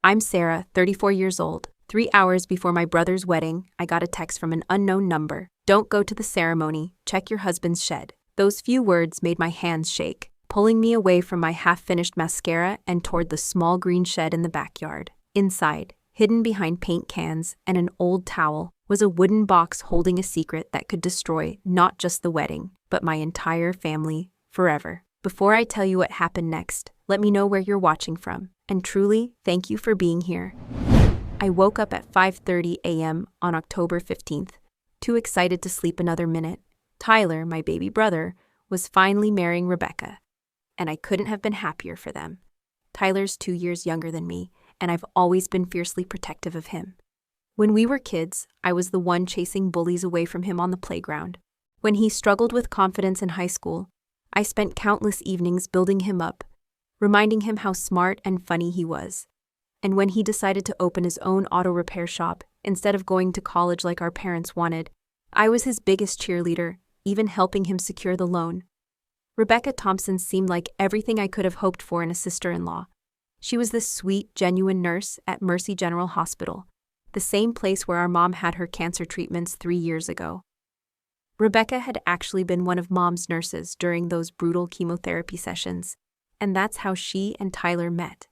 I'm Sarah, 34 years old. 3 hours before my brother's wedding, I got a text from an unknown number. Don't go to the ceremony, check your husband's shed. Those few words made my hands shake, pulling me away from my half-finished mascara and toward the small green shed in the backyard. Inside, hidden behind paint cans and an old towel, was a wooden box holding a secret that could destroy not just the wedding, but my entire family, forever. Before I tell you what happened next, let me know where you're watching from. And truly, thank you for being here. I woke up at 5:30 a.m. on October 15th, too excited to sleep another minute. Tyler, my baby brother, was finally marrying Rebecca, and I couldn't have been happier for them. Tyler's 2 years younger than me, and I've always been fiercely protective of him. When we were kids, I was the one chasing bullies away from him on the playground. When he struggled with confidence in high school, I spent countless evenings building him up, reminding him how smart and funny he was. And when he decided to open his own auto repair shop instead of going to college like our parents wanted, I was his biggest cheerleader, even helping him secure the loan. Rebecca Thompson seemed like everything I could have hoped for in a sister-in-law. She was this sweet, genuine nurse at Mercy General Hospital, the same place where our mom had her cancer treatments 3 years ago. Rebecca had actually been one of Mom's nurses during those brutal chemotherapy sessions, and that's how she and Tyler met.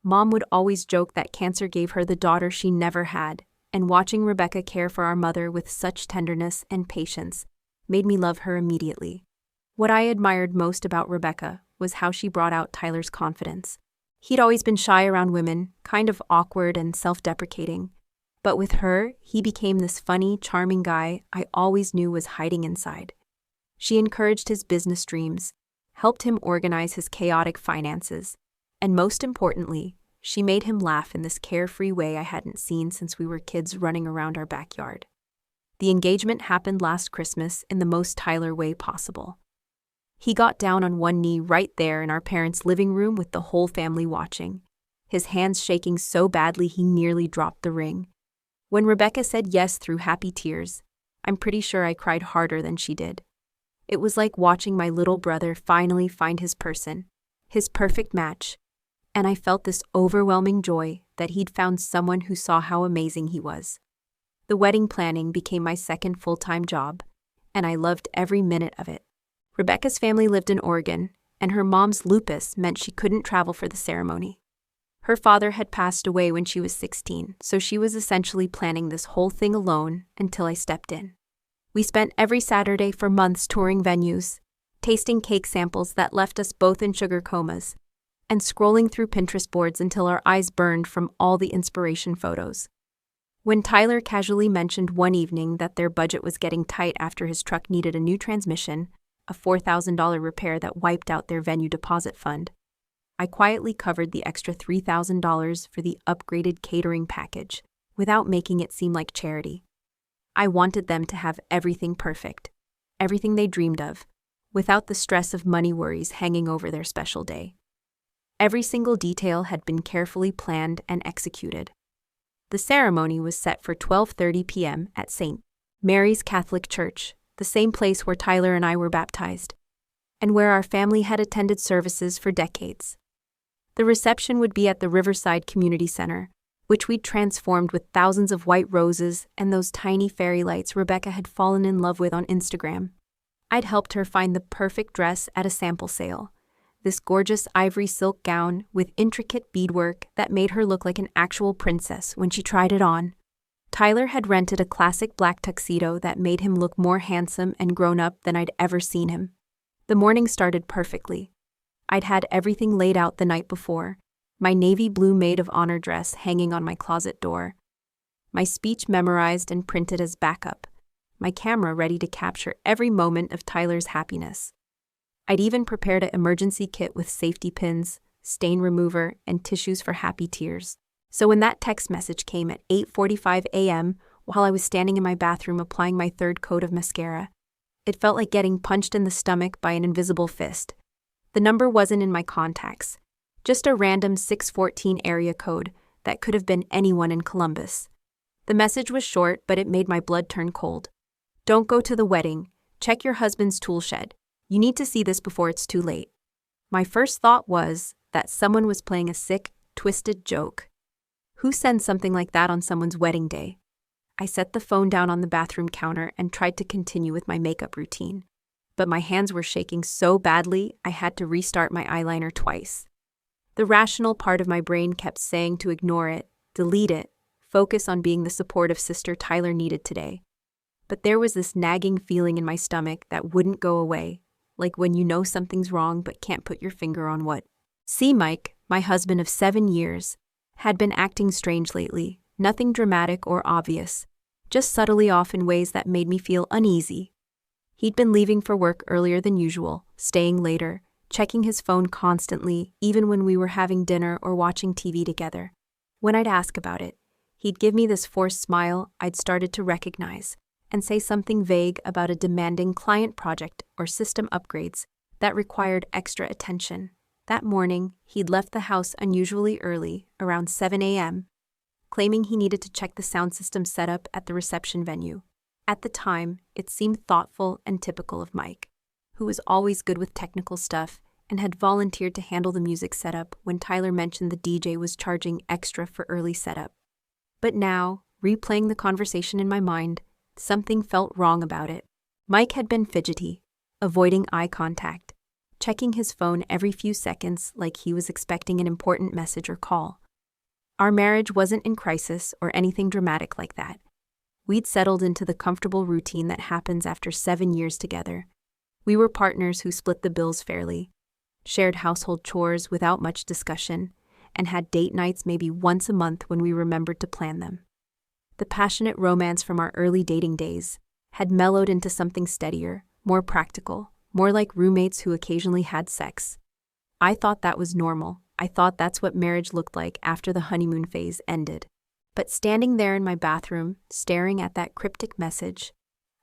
Mom would always joke that cancer gave her the daughter she never had, and watching Rebecca care for our mother with such tenderness and patience made me love her immediately. What I admired most about Rebecca was how she brought out Tyler's confidence. He'd always been shy around women, kind of awkward and self-deprecating. But with her, he became this funny, charming guy I always knew was hiding inside. She encouraged his business dreams, helped him organize his chaotic finances, and most importantly, she made him laugh in this carefree way I hadn't seen since we were kids running around our backyard. The engagement happened last Christmas in the most Tyler way possible. He got down on one knee right there in our parents' living room with the whole family watching, his hands shaking so badly he nearly dropped the ring. When Rebecca said yes through happy tears, I'm pretty sure I cried harder than she did. It was like watching my little brother finally find his person, his perfect match, and I felt this overwhelming joy that he'd found someone who saw how amazing he was. The wedding planning became my second full-time job, and I loved every minute of it. Rebecca's family lived in Oregon, and her mom's lupus meant she couldn't travel for the ceremony. Her father had passed away when she was 16, so she was essentially planning this whole thing alone until I stepped in. We spent every Saturday for months touring venues, tasting cake samples that left us both in sugar comas, and scrolling through Pinterest boards until our eyes burned from all the inspiration photos. When Tyler casually mentioned one evening that their budget was getting tight after his truck needed a new transmission, a $4,000 repair that wiped out their venue deposit fund, I quietly covered the extra $3,000 for the upgraded catering package, without making it seem like charity. I wanted them to have everything perfect, everything they dreamed of, without the stress of money worries hanging over their special day. Every single detail had been carefully planned and executed. The ceremony was set for 12:30 p.m. at St. Mary's Catholic Church, the same place where Tyler and I were baptized, and where our family had attended services for decades. The reception would be at the Riverside Community Center, which we'd transformed with thousands of white roses and those tiny fairy lights Rebecca had fallen in love with on Instagram. I'd helped her find the perfect dress at a sample sale, this gorgeous ivory silk gown with intricate beadwork that made her look like an actual princess when she tried it on. Tyler had rented a classic black tuxedo that made him look more handsome and grown up than I'd ever seen him. The morning started perfectly. I'd had everything laid out the night before, my navy blue maid of honor dress hanging on my closet door, my speech memorized and printed as backup, my camera ready to capture every moment of Tyler's happiness. I'd even prepared an emergency kit with safety pins, stain remover, and tissues for happy tears. So when that text message came at 8:45 a.m. while I was standing in my bathroom applying my third coat of mascara, it felt like getting punched in the stomach by an invisible fist. The number wasn't in my contacts, just a random 614 area code that could have been anyone in Columbus. The message was short, but it made my blood turn cold. Don't go to the wedding. Check your husband's tool shed. You need to see this before it's too late. My first thought was that someone was playing a sick, twisted joke. Who sends something like that on someone's wedding day? I set the phone down on the bathroom counter and tried to continue with my makeup routine. But my hands were shaking so badly, I had to restart my eyeliner twice. The rational part of my brain kept saying to ignore it, delete it, focus on being the supportive sister Tyler needed today. But there was this nagging feeling in my stomach that wouldn't go away, like when you know something's wrong but can't put your finger on what. See, Mike, my husband of 7 years, had been acting strange lately, nothing dramatic or obvious, just subtly off in ways that made me feel uneasy. He'd been leaving for work earlier than usual, staying later, checking his phone constantly, even when we were having dinner or watching TV together. When I'd ask about it, he'd give me this forced smile I'd started to recognize, and say something vague about a demanding client project or system upgrades that required extra attention. That morning, he'd left the house unusually early, around 7 a.m., claiming he needed to check the sound system setup at the reception venue. At the time, it seemed thoughtful and typical of Mike, who was always good with technical stuff and had volunteered to handle the music setup when Tyler mentioned the DJ was charging extra for early setup. But now, replaying the conversation in my mind, something felt wrong about it. Mike had been fidgety, avoiding eye contact, checking his phone every few seconds like he was expecting an important message or call. Our marriage wasn't in crisis or anything dramatic like that. We'd settled into the comfortable routine that happens after 7 years together. We were partners who split the bills fairly, shared household chores without much discussion, and had date nights maybe once a month when we remembered to plan them. The passionate romance from our early dating days had mellowed into something steadier, more practical, more like roommates who occasionally had sex. I thought that was normal. I thought that's what marriage looked like after the honeymoon phase ended. But standing there in my bathroom, staring at that cryptic message,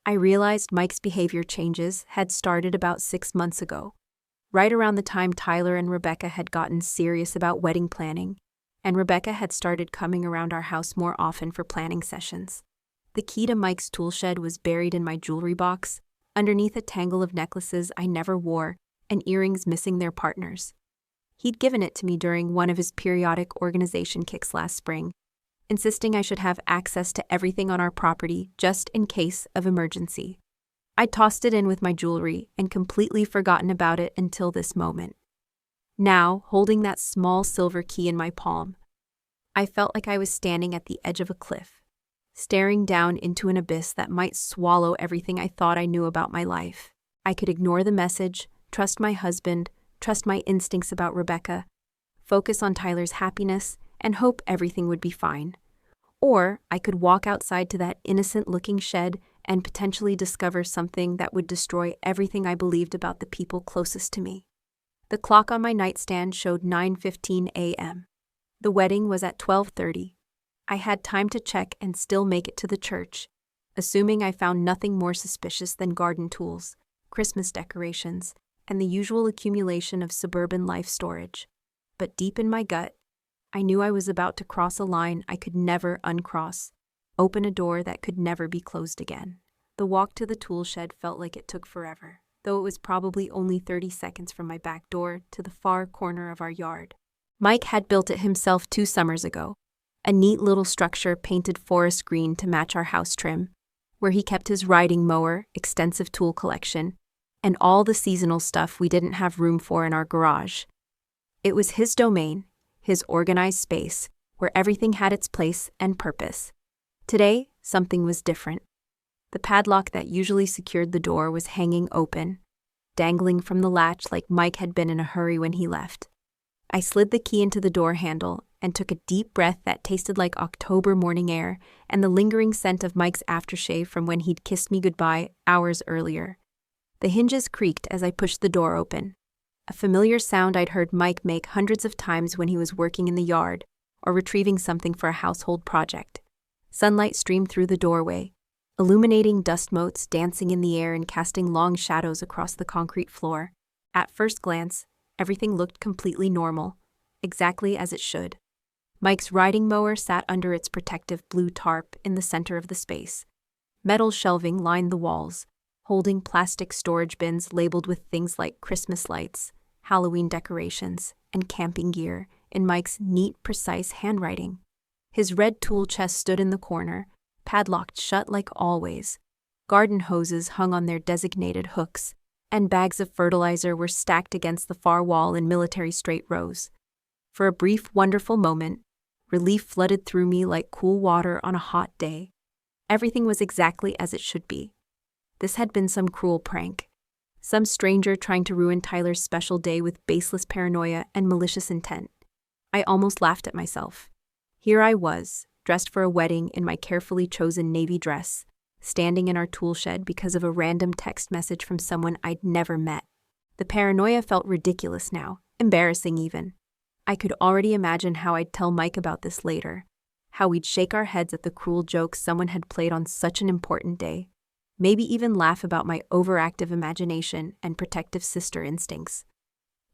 I realized Mike's behavior changes had started about 6 months ago, right around the time Tyler and Rebecca had gotten serious about wedding planning, and Rebecca had started coming around our house more often for planning sessions. The key to Mike's tool shed was buried in my jewelry box, underneath a tangle of necklaces I never wore and earrings missing their partners. He'd given it to me during one of his periodic organization kicks last spring, insisting I should have access to everything on our property just in case of emergency. I tossed it in with my jewelry and completely forgotten about it until this moment. Now, holding that small silver key in my palm, I felt like I was standing at the edge of a cliff, staring down into an abyss that might swallow everything I thought I knew about my life. I could ignore the message, trust my husband, trust my instincts about Rebecca, focus on Tyler's happiness, and hope everything would be fine. Or I could walk outside to that innocent-looking shed and potentially discover something that would destroy everything I believed about the people closest to me. The clock on my nightstand showed 9:15 a.m. The wedding was at 12:30. I had time to check and still make it to the church, assuming I found nothing more suspicious than garden tools, Christmas decorations, and the usual accumulation of suburban life storage. But deep in my gut, I knew I was about to cross a line I could never uncross, open a door that could never be closed again. The walk to the tool shed felt like it took forever, though it was probably only 30 seconds from my back door to the far corner of our yard. Mike had built it himself 2 summers ago, a neat little structure painted forest green to match our house trim, where he kept his riding mower, extensive tool collection, and all the seasonal stuff we didn't have room for in our garage. It was his domain, his organized space, where everything had its place and purpose. Today, something was different. The padlock that usually secured the door was hanging open, dangling from the latch like Mike had been in a hurry when he left. I slid the key into the door handle and took a deep breath that tasted like October morning air and the lingering scent of Mike's aftershave from when he'd kissed me goodbye hours earlier. The hinges creaked as I pushed the door open, a familiar sound I'd heard Mike make hundreds of times when he was working in the yard or retrieving something for a household project. Sunlight streamed through the doorway, illuminating dust motes dancing in the air and casting long shadows across the concrete floor. At first glance, everything looked completely normal, exactly as it should. Mike's riding mower sat under its protective blue tarp in the center of the space. Metal shelving lined the walls, holding plastic storage bins labeled with things like Christmas lights, Halloween decorations, and camping gear in Mike's neat, precise handwriting. His red tool chest stood in the corner, padlocked shut like always. Garden hoses hung on their designated hooks, and bags of fertilizer were stacked against the far wall in military straight rows. For a brief, wonderful moment, relief flooded through me like cool water on a hot day. Everything was exactly as it should be. This had been some cruel prank. Some stranger trying to ruin Tyler's special day with baseless paranoia and malicious intent. I almost laughed at myself. Here I was, dressed for a wedding in my carefully chosen navy dress, standing in our tool shed because of a random text message from someone I'd never met. The paranoia felt ridiculous now, embarrassing even. I could already imagine how I'd tell Mike about this later, how we'd shake our heads at the cruel jokes someone had played on such an important day, maybe even laugh about my overactive imagination and protective sister instincts.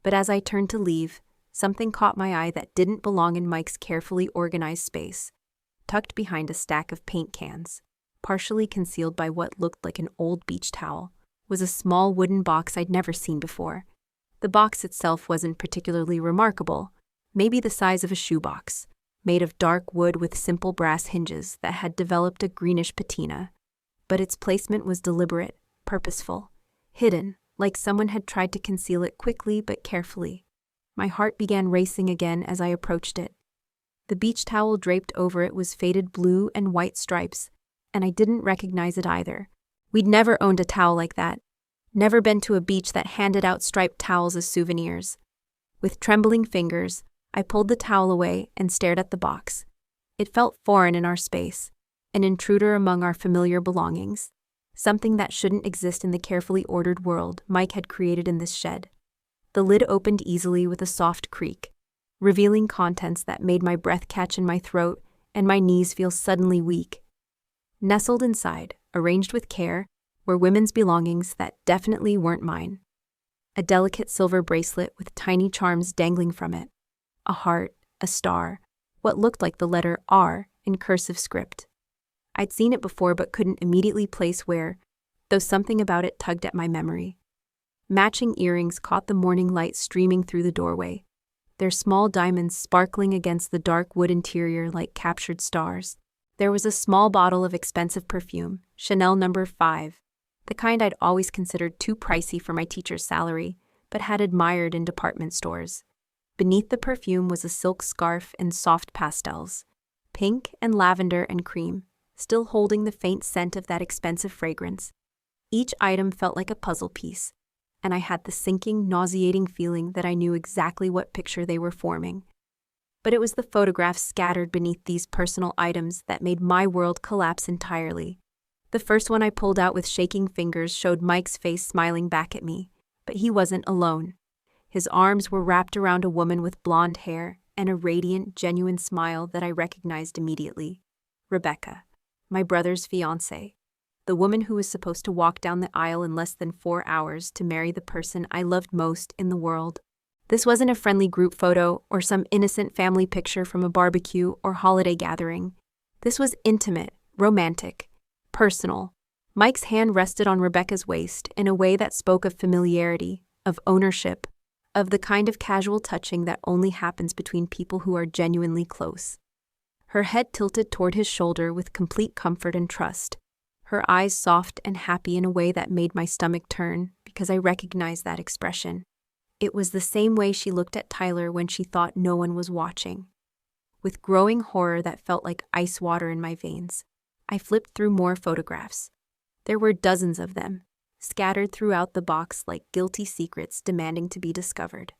But as I turned to leave, something caught my eye that didn't belong in Mike's carefully organized space. Tucked behind a stack of paint cans, partially concealed by what looked like an old beach towel, was a small wooden box I'd never seen before. The box itself wasn't particularly remarkable, maybe the size of a shoebox, made of dark wood with simple brass hinges that had developed a greenish patina. But its placement was deliberate, purposeful, hidden, like someone had tried to conceal it quickly but carefully. My heart began racing again as I approached it. The beach towel draped over it was faded blue and white stripes, and I didn't recognize it either. We'd never owned a towel like that, never been to a beach that handed out striped towels as souvenirs. With trembling fingers, I pulled the towel away and stared at the box. It felt foreign in our space, an intruder among our familiar belongings, something that shouldn't exist in the carefully ordered world Mike had created in this shed. The lid opened easily with a soft creak, revealing contents that made my breath catch in my throat and my knees feel suddenly weak. Nestled inside, arranged with care, were women's belongings that definitely weren't mine. A delicate silver bracelet with tiny charms dangling from it. A heart, a star, what looked like the letter R in cursive script. I'd seen it before but couldn't immediately place where, though something about it tugged at my memory. Matching earrings caught the morning light streaming through the doorway, their small diamonds sparkling against the dark wood interior like captured stars. There was a small bottle of expensive perfume, Chanel No. 5, the kind I'd always considered too pricey for my teacher's salary, but had admired in department stores. Beneath the perfume was a silk scarf in soft pastels, pink and lavender and cream, still holding the faint scent of that expensive fragrance. Each item felt like a puzzle piece, and I had the sinking, nauseating feeling that I knew exactly what picture they were forming. But it was the photographs scattered beneath these personal items that made my world collapse entirely. The first one I pulled out with shaking fingers showed Mike's face smiling back at me, but he wasn't alone. His arms were wrapped around a woman with blonde hair and a radiant, genuine smile that I recognized immediately. Rebecca, my brother's fiancée. The woman who was supposed to walk down the aisle in less than 4 hours to marry the person I loved most in the world. This wasn't a friendly group photo or some innocent family picture from a barbecue or holiday gathering. This was intimate, romantic, personal. Mike's hand rested on Rebecca's waist in a way that spoke of familiarity, of ownership, of the kind of casual touching that only happens between people who are genuinely close. Her head tilted toward his shoulder with complete comfort and trust, her eyes soft and happy in a way that made my stomach turn because I recognized that expression. It was the same way she looked at Tyler when she thought no one was watching. With growing horror that felt like ice water in my veins, I flipped through more photographs. There were dozens of them, scattered throughout the box like guilty secrets demanding to be discovered.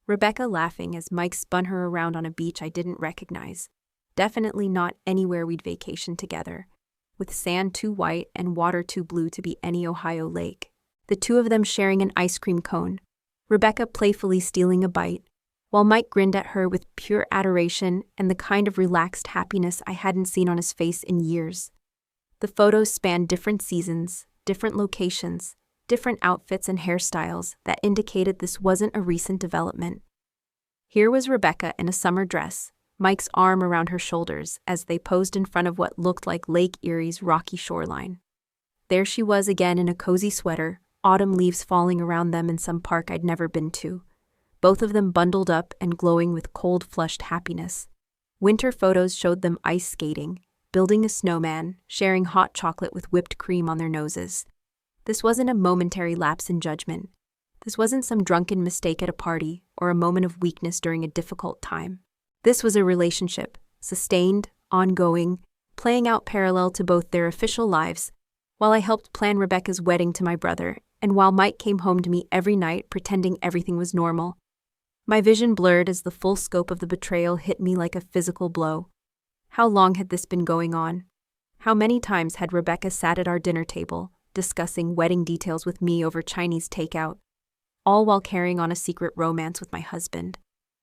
Rebecca laughing as Mike spun her around on a beach I didn't recognize. Definitely not anywhere we'd vacation together, with sand too white and water too blue to be any Ohio lake. The two of them sharing an ice cream cone, Rebecca playfully stealing a bite, while Mike grinned at her with pure adoration and the kind of relaxed happiness I hadn't seen on his face in years. The photos spanned different seasons, different locations, different outfits and hairstyles that indicated this wasn't a recent development. Here was Rebecca in a summer dress, Mike's arm around her shoulders as they posed in front of what looked like Lake Erie's rocky shoreline. There she was again in a cozy sweater, autumn leaves falling around them in some park I'd never been to, both of them bundled up and glowing with cold-flushed happiness. Winter photos showed them ice skating, building a snowman, sharing hot chocolate with whipped cream on their noses. This wasn't a momentary lapse in judgment. This wasn't some drunken mistake at a party or a moment of weakness during a difficult time. This was a relationship, sustained, ongoing, playing out parallel to both their official lives, while I helped plan Rebecca's wedding to my brother, and while Mike came home to me every night pretending everything was normal. My vision blurred as the full scope of the betrayal hit me like a physical blow. How long had this been going on? How many times had Rebecca sat at our dinner table, discussing wedding details with me over Chinese takeout, all while carrying on a secret romance with my husband?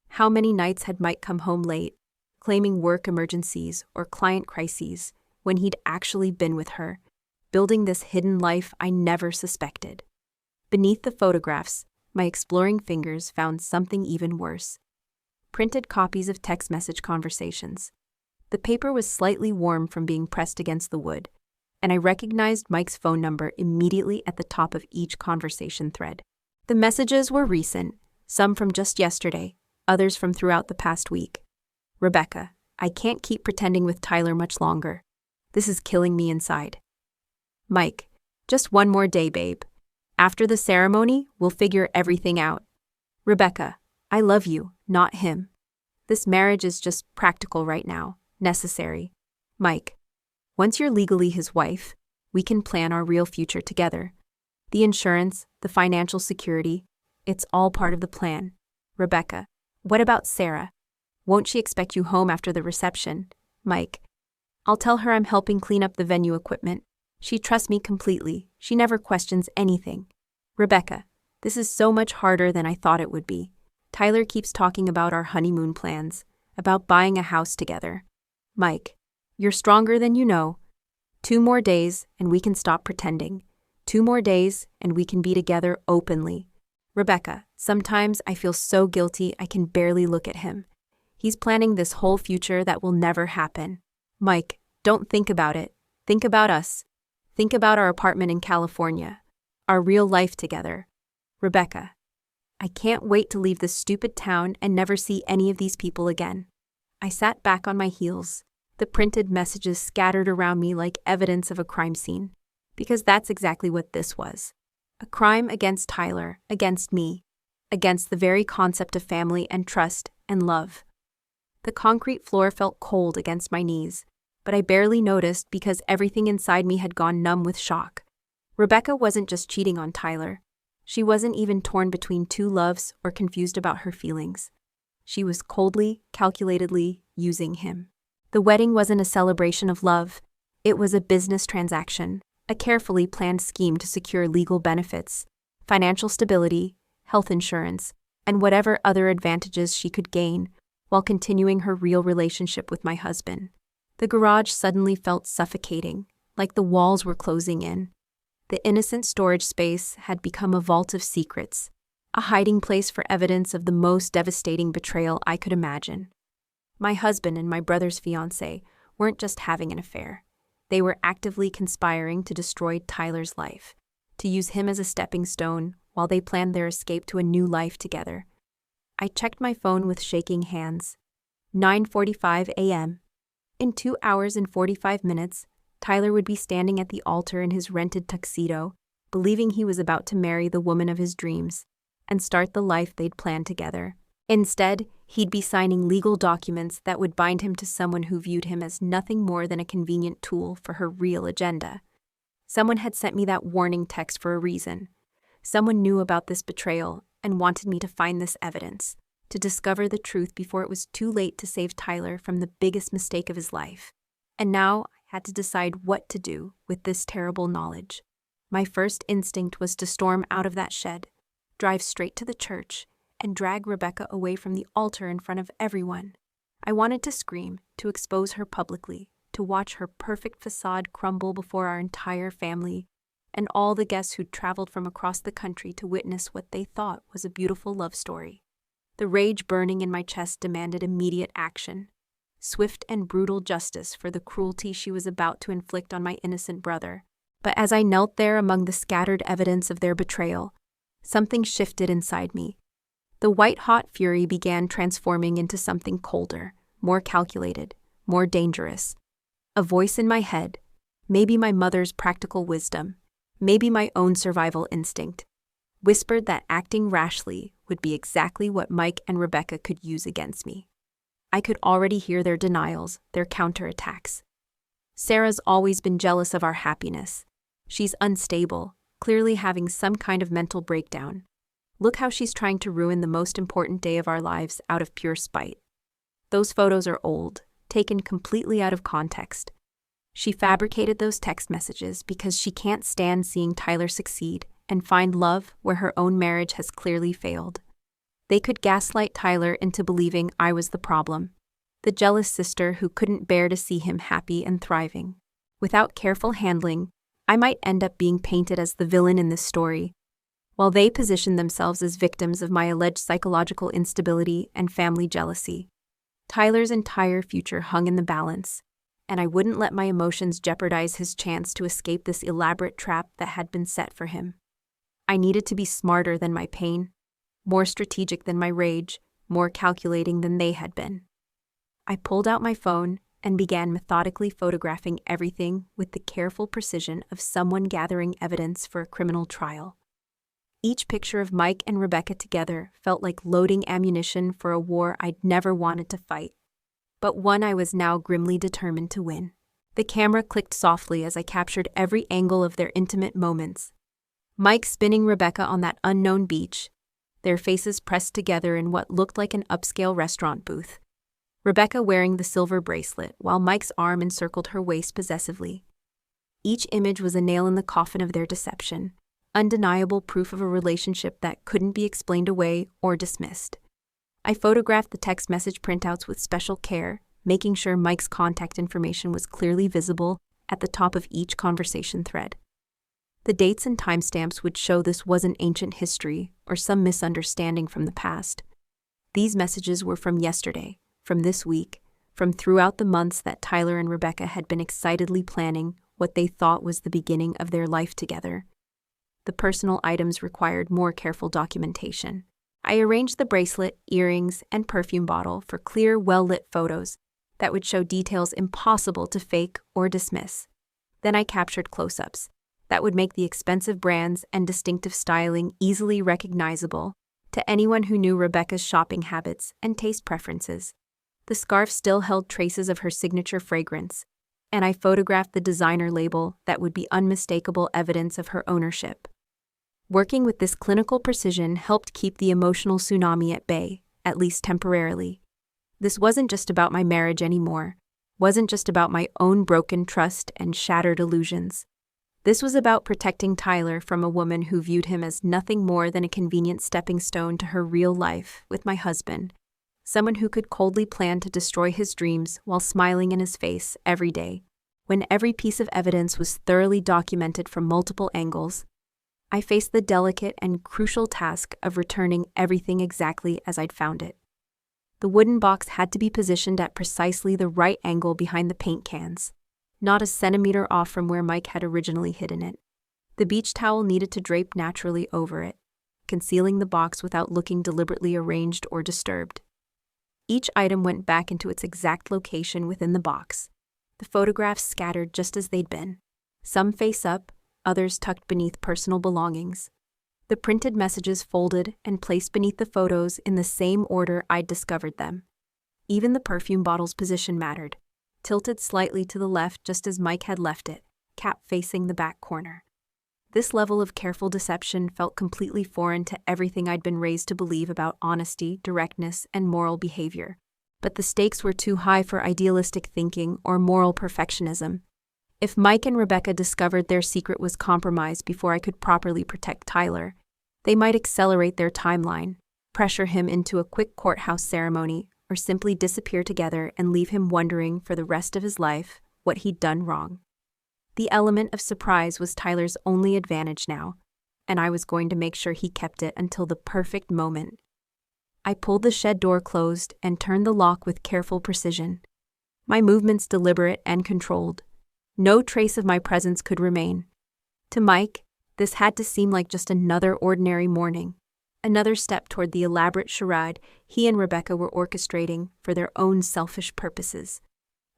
How many nights had Mike come home late, claiming work emergencies or client crises, when he'd actually been with her, building this hidden life I never suspected? Beneath the photographs, my exploring fingers found something even worse. Printed copies of text message conversations. The paper was slightly warm from being pressed against the wood, and I recognized Mike's phone number immediately at the top of each conversation thread. The messages were recent, some from just yesterday, others from throughout the past week. Rebecca, I can't keep pretending with Tyler much longer. This is killing me inside. Mike, just one more day, babe. After the ceremony, we'll figure everything out. Rebecca, I love you, not him. This marriage is just practical right now, necessary. Mike, once you're legally his wife, we can plan our real future together. The insurance, the financial security, it's all part of the plan. Rebecca, what about Sarah? Won't she expect you home after the reception? Mike, I'll tell her I'm helping clean up the venue equipment. She trusts me completely. She never questions anything. Rebecca, this is so much harder than I thought it would be. Tyler keeps talking about our honeymoon plans, about buying a house together. Mike, you're stronger than you know. 2 more days and we can stop pretending. 2 more days and we can be together openly. Rebecca, sometimes I feel so guilty I can barely look at him. He's planning this whole future that will never happen. Mike, don't think about it. Think about us. Think about our apartment in California, our real life together. Rebecca, I can't wait to leave this stupid town and never see any of these people again. I sat back on my heels, the printed messages scattered around me like evidence of a crime scene, because that's exactly what this was. A crime against Tyler, against me, against the very concept of family and trust and love. The concrete floor felt cold against my knees, but I barely noticed because everything inside me had gone numb with shock. Rebecca wasn't just cheating on Tyler. She wasn't even torn between 2 loves or confused about her feelings. She was coldly, calculatedly using him. The wedding wasn't a celebration of love. It was a business transaction, a carefully planned scheme to secure legal benefits, financial stability, health insurance, and whatever other advantages she could gain while continuing her real relationship with my husband. The garage suddenly felt suffocating, like the walls were closing in. The innocent storage space had become a vault of secrets, a hiding place for evidence of the most devastating betrayal I could imagine. My husband and my brother's fiancé weren't just having an affair. They were actively conspiring to destroy Tyler's life, to use him as a stepping stone while they planned their escape to a new life together. I checked my phone with shaking hands. 9:45 a.m. In 2 hours and 45 minutes, Tyler would be standing at the altar in his rented tuxedo, believing he was about to marry the woman of his dreams and start the life they'd planned together. Instead, he'd be signing legal documents that would bind him to someone who viewed him as nothing more than a convenient tool for her real agenda. Someone had sent me that warning text for a reason. Someone knew about this betrayal and wanted me to find this evidence, to discover the truth before it was too late to save Tyler from the biggest mistake of his life. And now I had to decide what to do with this terrible knowledge. My first instinct was to storm out of that shed, drive straight to the church, and drag Rebecca away from the altar in front of everyone. I wanted to scream, to expose her publicly, to watch her perfect facade crumble before our entire family and all the guests who'd traveled from across the country to witness what they thought was a beautiful love story. The rage burning in my chest demanded immediate action, swift and brutal justice for the cruelty she was about to inflict on my innocent brother. But as I knelt there among the scattered evidence of their betrayal, something shifted inside me. The white-hot fury began transforming into something colder, more calculated, more dangerous. A voice in my head, maybe my mother's practical wisdom, maybe my own survival instinct, whispered that acting rashly would be exactly what Mike and Rebecca could use against me. I could already hear their denials, their counterattacks. Sarah's always been jealous of our happiness. She's unstable, clearly having some kind of mental breakdown. Look how she's trying to ruin the most important day of our lives out of pure spite. Those photos are old, taken completely out of context. She fabricated those text messages because she can't stand seeing Tyler succeed and find love where her own marriage has clearly failed. They could gaslight Tyler into believing I was the problem, the jealous sister who couldn't bear to see him happy and thriving. Without careful handling, I might end up being painted as the villain in this story, while they positioned themselves as victims of my alleged psychological instability and family jealousy. Tyler's entire future hung in the balance, and I wouldn't let my emotions jeopardize his chance to escape this elaborate trap that had been set for him. I needed to be smarter than my pain, more strategic than my rage, more calculating than they had been. I pulled out my phone and began methodically photographing everything with the careful precision of someone gathering evidence for a criminal trial. Each picture of Mike and Rebecca together felt like loading ammunition for a war I'd never wanted to fight, but one I was now grimly determined to win. The camera clicked softly as I captured every angle of their intimate moments. Mike spinning Rebecca on that unknown beach, their faces pressed together in what looked like an upscale restaurant booth. Rebecca wearing the silver bracelet while Mike's arm encircled her waist possessively. Each image was a nail in the coffin of their deception, undeniable proof of a relationship that couldn't be explained away or dismissed. I photographed the text message printouts with special care, making sure Mike's contact information was clearly visible at the top of each conversation thread. The dates and timestamps would show this wasn't ancient history or some misunderstanding from the past. These messages were from yesterday, from this week, from throughout the months that Tyler and Rebecca had been excitedly planning what they thought was the beginning of their life together. The personal items required more careful documentation. I arranged the bracelet, earrings, and perfume bottle for clear, well-lit photos that would show details impossible to fake or dismiss. Then I captured close-ups that would make the expensive brands and distinctive styling easily recognizable to anyone who knew Rebecca's shopping habits and taste preferences. The scarf still held traces of her signature fragrance, and I photographed the designer label that would be unmistakable evidence of her ownership. Working with this clinical precision helped keep the emotional tsunami at bay, at least temporarily. This wasn't just about my marriage anymore, wasn't just about my own broken trust and shattered illusions. This was about protecting Tyler from a woman who viewed him as nothing more than a convenient stepping stone to her real life with my husband, someone who could coldly plan to destroy his dreams while smiling in his face every day. When every piece of evidence was thoroughly documented from multiple angles, I faced the delicate and crucial task of returning everything exactly as I'd found it. The wooden box had to be positioned at precisely the right angle behind the paint cans, not a centimeter off from where Mike had originally hidden it. The beach towel needed to drape naturally over it, concealing the box without looking deliberately arranged or disturbed. Each item went back into its exact location within the box, the photographs scattered just as they'd been, some face up, others tucked beneath personal belongings. The printed messages folded and placed beneath the photos in the same order I'd discovered them. Even the perfume bottle's position mattered, tilted slightly to the left just as Mike had left it, cap facing the back corner. This level of careful deception felt completely foreign to everything I'd been raised to believe about honesty, directness, and moral behavior. But the stakes were too high for idealistic thinking or moral perfectionism. If Mike and Rebecca discovered their secret was compromised before I could properly protect Tyler, they might accelerate their timeline, pressure him into a quick courthouse ceremony, or simply disappear together and leave him wondering for the rest of his life what he'd done wrong. The element of surprise was Tyler's only advantage now, and I was going to make sure he kept it until the perfect moment. I pulled the shed door closed and turned the lock with careful precision, my movements deliberate and controlled. No trace of my presence could remain. To Mike, this had to seem like just another ordinary morning. Another step toward the elaborate charade he and Rebecca were orchestrating for their own selfish purposes.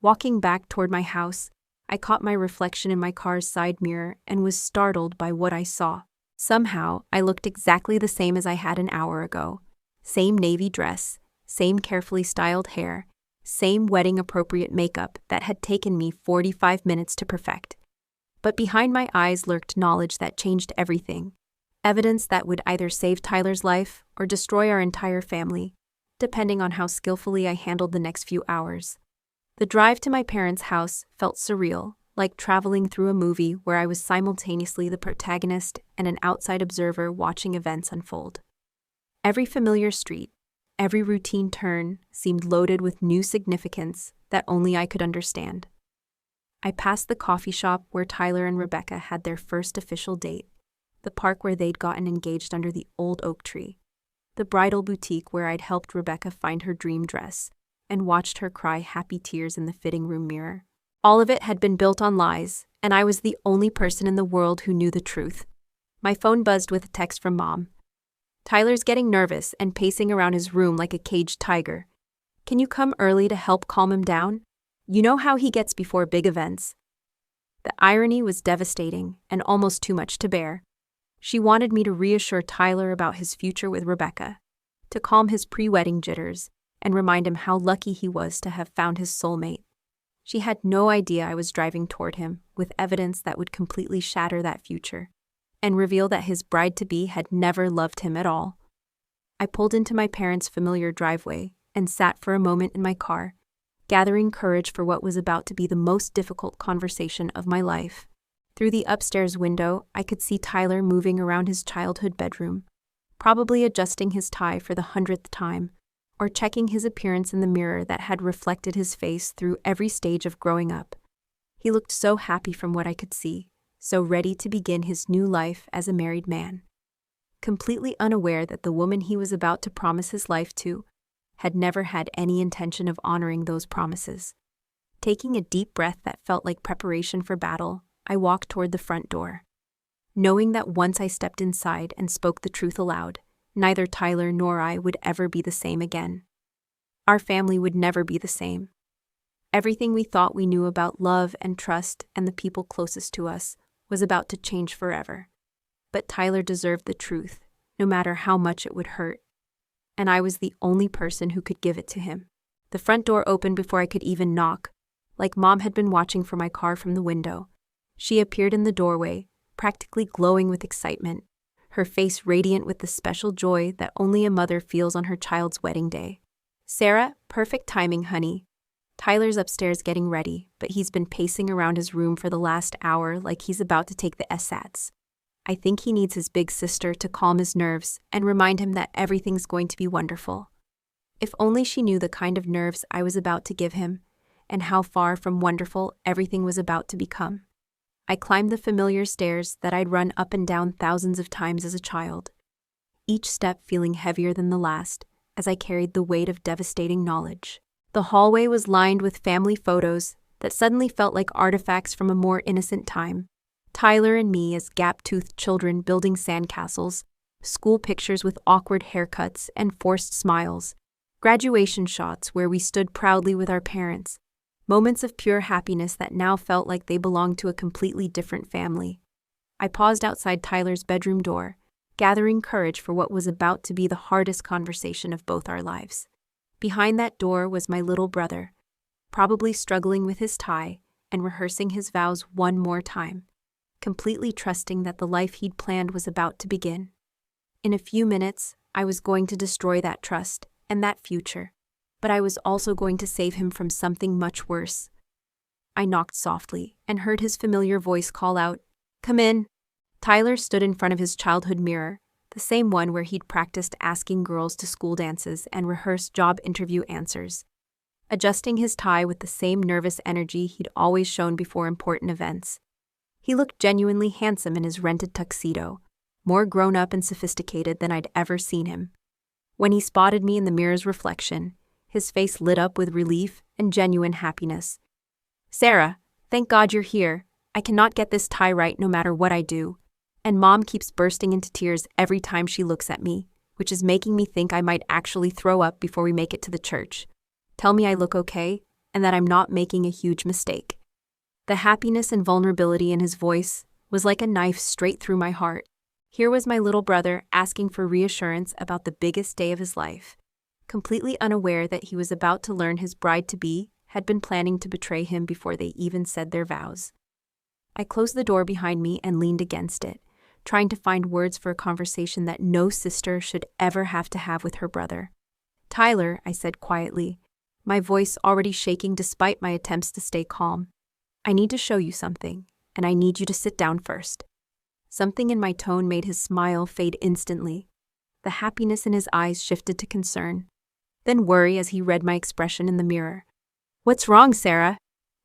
Walking back toward my house, I caught my reflection in my car's side mirror and was startled by what I saw. Somehow, I looked exactly the same as I had an hour ago. Same navy dress, same carefully styled hair, same wedding-appropriate makeup that had taken me 45 minutes to perfect. But behind my eyes lurked knowledge that changed everything. Evidence that would either save Tyler's life or destroy our entire family, depending on how skillfully I handled the next few hours. The drive to my parents' house felt surreal, like traveling through a movie where I was simultaneously the protagonist and an outside observer watching events unfold. Every familiar street, every routine turn seemed loaded with new significance that only I could understand. I passed the coffee shop where Tyler and Rebecca had their first official date, the park where they'd gotten engaged under the old oak tree, the bridal boutique where I'd helped Rebecca find her dream dress, and watched her cry happy tears in the fitting room mirror. All of it had been built on lies, and I was the only person in the world who knew the truth. My phone buzzed with a text from Mom. "Tyler's getting nervous and pacing around his room like a caged tiger. Can you come early to help calm him down? You know how he gets before big events." The irony was devastating and almost too much to bear. She wanted me to reassure Tyler about his future with Rebecca, to calm his pre-wedding jitters, and remind him how lucky he was to have found his soulmate. She had no idea I was driving toward him with evidence that would completely shatter that future, and reveal that his bride-to-be had never loved him at all. I pulled into my parents' familiar driveway and sat for a moment in my car, gathering courage for what was about to be the most difficult conversation of my life. Through the upstairs window, I could see Tyler moving around his childhood bedroom, probably adjusting his tie for the 100th time, or checking his appearance in the mirror that had reflected his face through every stage of growing up. He looked so happy from what I could see, so ready to begin his new life as a married man. Completely unaware that the woman he was about to promise his life to had never had any intention of honoring those promises. Taking a deep breath that felt like preparation for battle, I walked toward the front door, knowing that once I stepped inside and spoke the truth aloud, neither Tyler nor I would ever be the same again. Our family would never be the same. Everything we thought we knew about love and trust and the people closest to us was about to change forever. But Tyler deserved the truth, no matter how much it would hurt. And I was the only person who could give it to him. The front door opened before I could even knock, like Mom had been watching for my car from the window. She appeared in the doorway, practically glowing with excitement, her face radiant with the special joy that only a mother feels on her child's wedding day. "Sarah, perfect timing, honey. Tyler's upstairs getting ready, but he's been pacing around his room for the last hour like he's about to take the SATs. I think he needs his big sister to calm his nerves and remind him that everything's going to be wonderful." If only she knew the kind of nerves I was about to give him, and how far from wonderful everything was about to become. I climbed the familiar stairs that I'd run up and down thousands of times as a child, each step feeling heavier than the last as I carried the weight of devastating knowledge. The hallway was lined with family photos that suddenly felt like artifacts from a more innocent time. Tyler and me as gap-toothed children building sandcastles, school pictures with awkward haircuts and forced smiles, graduation shots where we stood proudly with our parents, moments of pure happiness that now felt like they belonged to a completely different family. I paused outside Tyler's bedroom door, gathering courage for what was about to be the hardest conversation of both our lives. Behind that door was my little brother, probably struggling with his tie and rehearsing his vows one more time, completely trusting that the life he'd planned was about to begin. In a few minutes, I was going to destroy that trust and that future, but I was also going to save him from something much worse. I knocked softly and heard his familiar voice call out, "Come in." Tyler stood in front of his childhood mirror, the same one where he'd practiced asking girls to school dances and rehearsed job interview answers, adjusting his tie with the same nervous energy he'd always shown before important events. He looked genuinely handsome in his rented tuxedo, more grown-up and sophisticated than I'd ever seen him. When he spotted me in the mirror's reflection, his face lit up with relief and genuine happiness. "Sarah, thank God you're here. I cannot get this tie right no matter what I do. And Mom keeps bursting into tears every time she looks at me, which is making me think I might actually throw up before we make it to the church. Tell me I look okay, and that I'm not making a huge mistake. The happiness and vulnerability in his voice was like a knife straight through my heart. Here was my little brother asking for reassurance about the biggest day of his life, completely unaware that he was about to learn his bride-to-be had been planning to betray him before they even said their vows. I closed the door behind me and leaned against it, trying to find words for a conversation that no sister should ever have to have with her brother. "Tyler," I said quietly, my voice already shaking despite my attempts to stay calm. "I need to show you something, and I need you to sit down first." Something in my tone made his smile fade instantly. The happiness in his eyes shifted to concern, then worry as he read my expression in the mirror. "What's wrong, Sarah?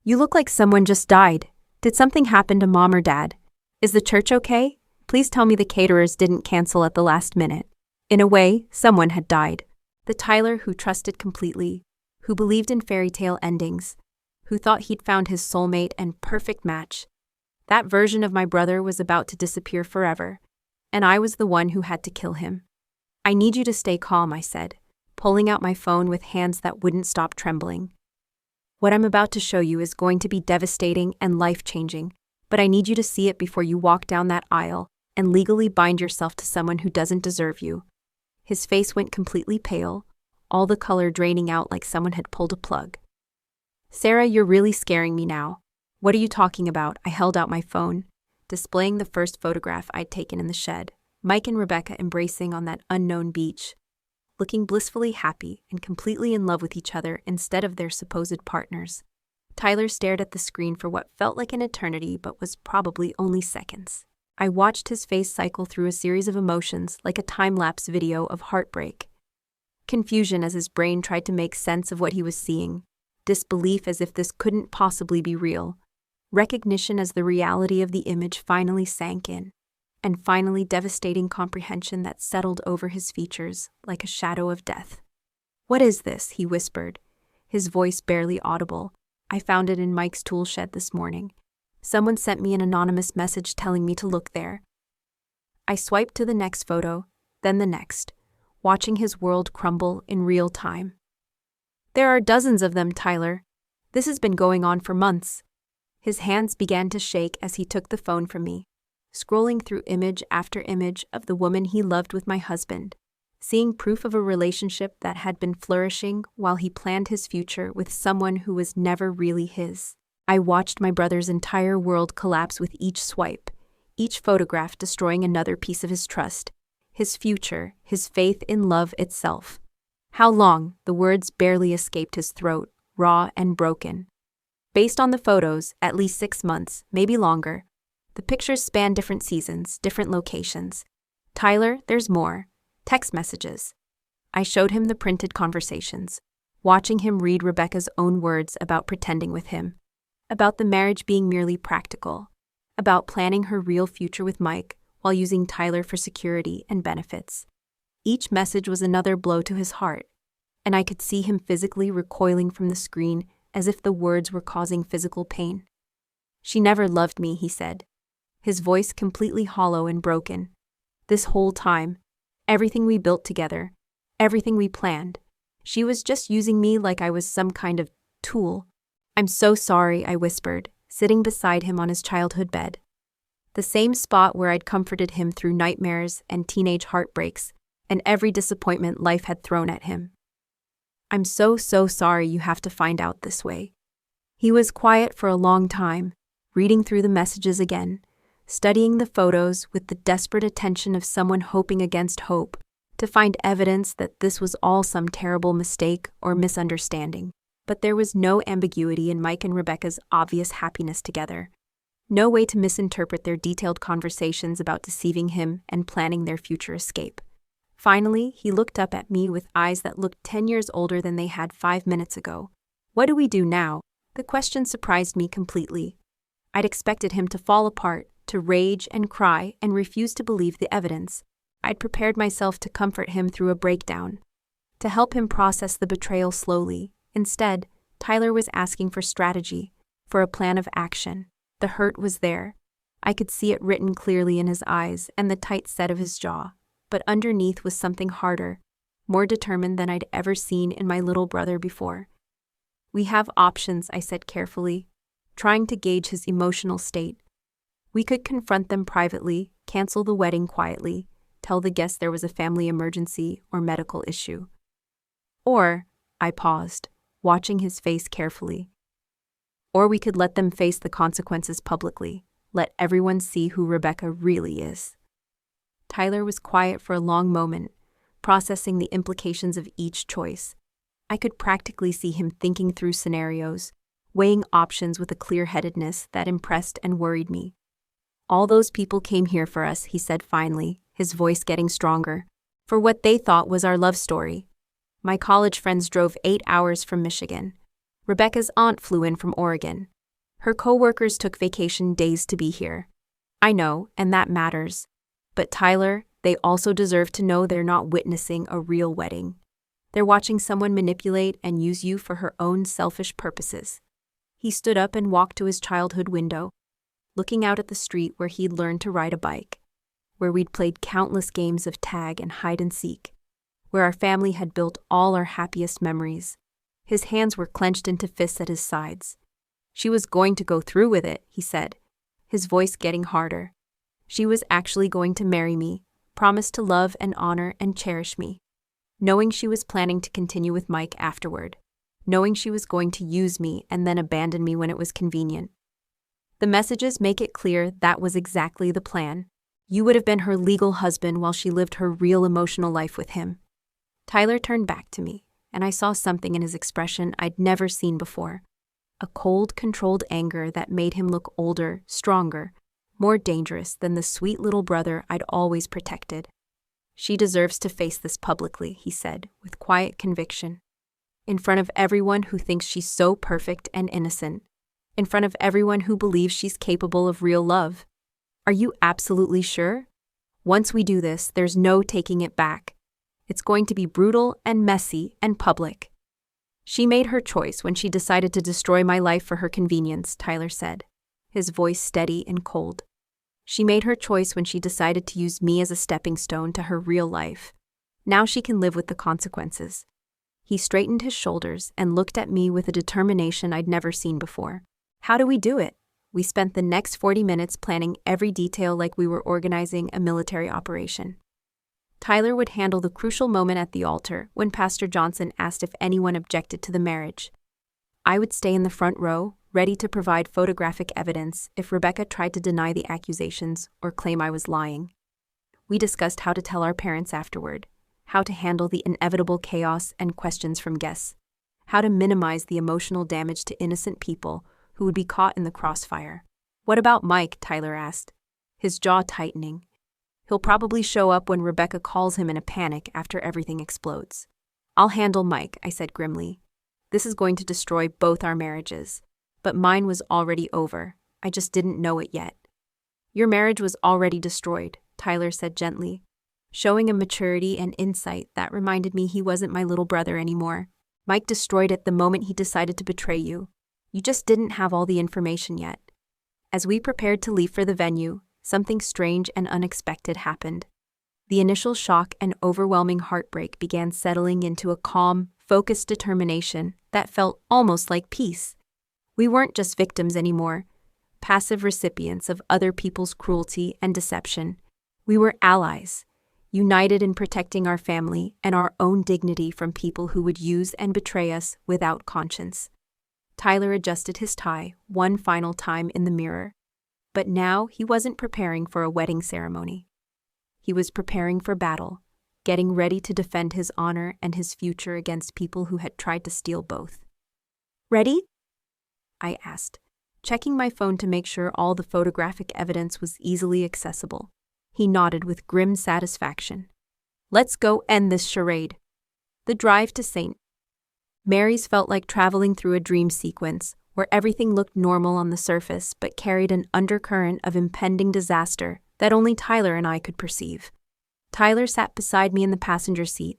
You look like someone just died. Did something happen to Mom or Dad? Is the church okay? Please tell me the caterers didn't cancel at the last minute." In a way, someone had died. The Tyler who trusted completely, who believed in fairy tale endings, who thought he'd found his soulmate and perfect match. That version of my brother was about to disappear forever, and I was the one who had to kill him. "I need you to stay calm," I said, pulling out my phone with hands that wouldn't stop trembling. "What I'm about to show you is going to be devastating and life-changing, but I need you to see it before you walk down that aisle and legally bind yourself to someone who doesn't deserve you." His face went completely pale, all the color draining out like someone had pulled a plug. "Sarah, you're really scaring me now. What are you talking about?" I held out my phone, displaying the first photograph I'd taken in the shed, Mike and Rebecca embracing on that unknown beach, looking blissfully happy and completely in love with each other instead of their supposed partners. Tyler stared at the screen for what felt like an eternity but was probably only seconds. I watched his face cycle through a series of emotions like a time-lapse video of heartbreak. Confusion as his brain tried to make sense of what he was seeing, disbelief as if this couldn't possibly be real, recognition as the reality of the image finally sank in, and finally devastating comprehension that settled over his features like a shadow of death. "What is this?" he whispered, his voice barely audible. "I found it in Mike's tool shed this morning. Someone sent me an anonymous message telling me to look there." I swiped to the next photo, then the next, watching his world crumble in real time. "There are dozens of them, Tyler. This has been going on for months." His hands began to shake as he took the phone from me, scrolling through image after image of the woman he loved with my husband, seeing proof of a relationship that had been flourishing while he planned his future with someone who was never really his. I watched my brother's entire world collapse with each swipe, each photograph destroying another piece of his trust, his future, his faith in love itself. "How long?" The words barely escaped his throat, raw and broken. "Based on the photos, at least 6 months, maybe longer. The pictures span different seasons, different locations. Tyler, there's more. Text messages." I showed him the printed conversations, watching him read Rebecca's own words about pretending with him, about the marriage being merely practical, about planning her real future with Mike while using Tyler for security and benefits. Each message was another blow to his heart, and I could see him physically recoiling from the screen as if the words were causing physical pain. "She never loved me," he said, his voice completely hollow and broken. "This whole time, everything we built together, everything we planned, she was just using me like I was some kind of tool." "I'm so sorry," I whispered, sitting beside him on his childhood bed. The same spot where I'd comforted him through nightmares and teenage heartbreaks and every disappointment life had thrown at him. "I'm so sorry you have to find out this way." He was quiet for a long time, reading through the messages again, studying the photos with the desperate attention of someone hoping against hope to find evidence that this was all some terrible mistake or misunderstanding. But there was no ambiguity in Mike and Rebecca's obvious happiness together. No way to misinterpret their detailed conversations about deceiving him and planning their future escape. Finally, he looked up at me with eyes that looked 10 years older than they had 5 minutes ago. "What do we do now?" The question surprised me completely. I'd expected him to fall apart, to rage and cry and refuse to believe the evidence. I'd prepared myself to comfort him through a breakdown, to help him process the betrayal slowly. Instead, Tyler was asking for strategy, for a plan of action. The hurt was there. I could see it written clearly in his eyes and the tight set of his jaw. but underneath was something harder, more determined than I'd ever seen in my little brother before. "We have options," I said carefully, trying to gauge his emotional state. "We could confront them privately, cancel the wedding quietly, tell the guests there was a family emergency or medical issue. Or," I paused, watching his face carefully, "or we could let them face the consequences publicly, let everyone see who Rebecca really is." Tyler was quiet for a long moment, processing the implications of each choice. I could practically see him thinking through scenarios, weighing options with a clear-headedness that impressed and worried me. "All those people came here for us," he said finally, his voice getting stronger, "for what they thought was our love story. My college friends drove 8 hours from Michigan. Rebecca's aunt flew in from Oregon. Her co-workers took vacation days to be here. I know, and that matters. But Tyler, they also deserve to know they're not witnessing a real wedding. They're watching someone manipulate and use you for her own selfish purposes." He stood up and walked to his childhood window, looking out at the street where he'd learned to ride a bike, where we'd played countless games of tag and hide and seek, where our family had built all our happiest memories. His hands were clenched into fists at his sides. "She was going to go through with it," he said, his voice getting harder. "She was actually going to marry me, promise to love and honor and cherish me. Knowing she was planning to continue with Mike afterward. Knowing she was going to use me and then abandon me when it was convenient. The messages make it clear that was exactly the plan. You would have been her legal husband while she lived her real emotional life with him." Tyler turned back to me, and I saw something in his expression I'd never seen before. A cold, controlled anger that made him look older, stronger, more dangerous than the sweet little brother I'd always protected. "She deserves to face this publicly," he said, with quiet conviction. "In front of everyone who thinks she's so perfect and innocent. In front of everyone who believes she's capable of real love. Are you absolutely sure? Once we do this, there's no taking it back. It's going to be brutal and messy and public." "She made her choice when she decided to destroy my life for her convenience," Tyler said, his voice steady and cold. "She made her choice when she decided to use me as a stepping stone to her real life. Now she can live with the consequences." He straightened his shoulders and looked at me with a determination I'd never seen before. "How do we do it?" We spent the next 40 minutes planning every detail like we were organizing a military operation. Tyler would handle the crucial moment at the altar when Pastor Johnson asked if anyone objected to the marriage. I would stay in the front row, ready to provide photographic evidence if Rebecca tried to deny the accusations or claim I was lying. We discussed how to tell our parents afterward, how to handle the inevitable chaos and questions from guests, how to minimize the emotional damage to innocent people who would be caught in the crossfire. "What about Mike?" Tyler asked, his jaw tightening. "He'll probably show up when Rebecca calls him in a panic after everything explodes." "I'll handle Mike," I said grimly. "This is going to destroy both our marriages. But mine was already over. I just didn't know it yet." "Your marriage was already destroyed," Tyler said gently, showing a maturity and insight that reminded me he wasn't my little brother anymore. "Mike destroyed it the moment he decided to betray you. You just didn't have all the information yet." As we prepared to leave for the venue, something strange and unexpected happened. The initial shock and overwhelming heartbreak began settling into a calm, focused determination that felt almost like peace. We weren't just victims anymore, passive recipients of other people's cruelty and deception. We were allies, united in protecting our family and our own dignity from people who would use and betray us without conscience. Tyler adjusted his tie one final time in the mirror. But now he wasn't preparing for a wedding ceremony. He was preparing for battle, getting ready to defend his honor and his future against people who had tried to steal both. "Ready?" I asked, checking my phone to make sure all the photographic evidence was easily accessible. He nodded with grim satisfaction. "Let's go end this charade." The drive to St. Mary's felt like traveling through a dream sequence, where everything looked normal on the surface but carried an undercurrent of impending disaster that only Tyler and I could perceive. Tyler sat beside me in the passenger seat,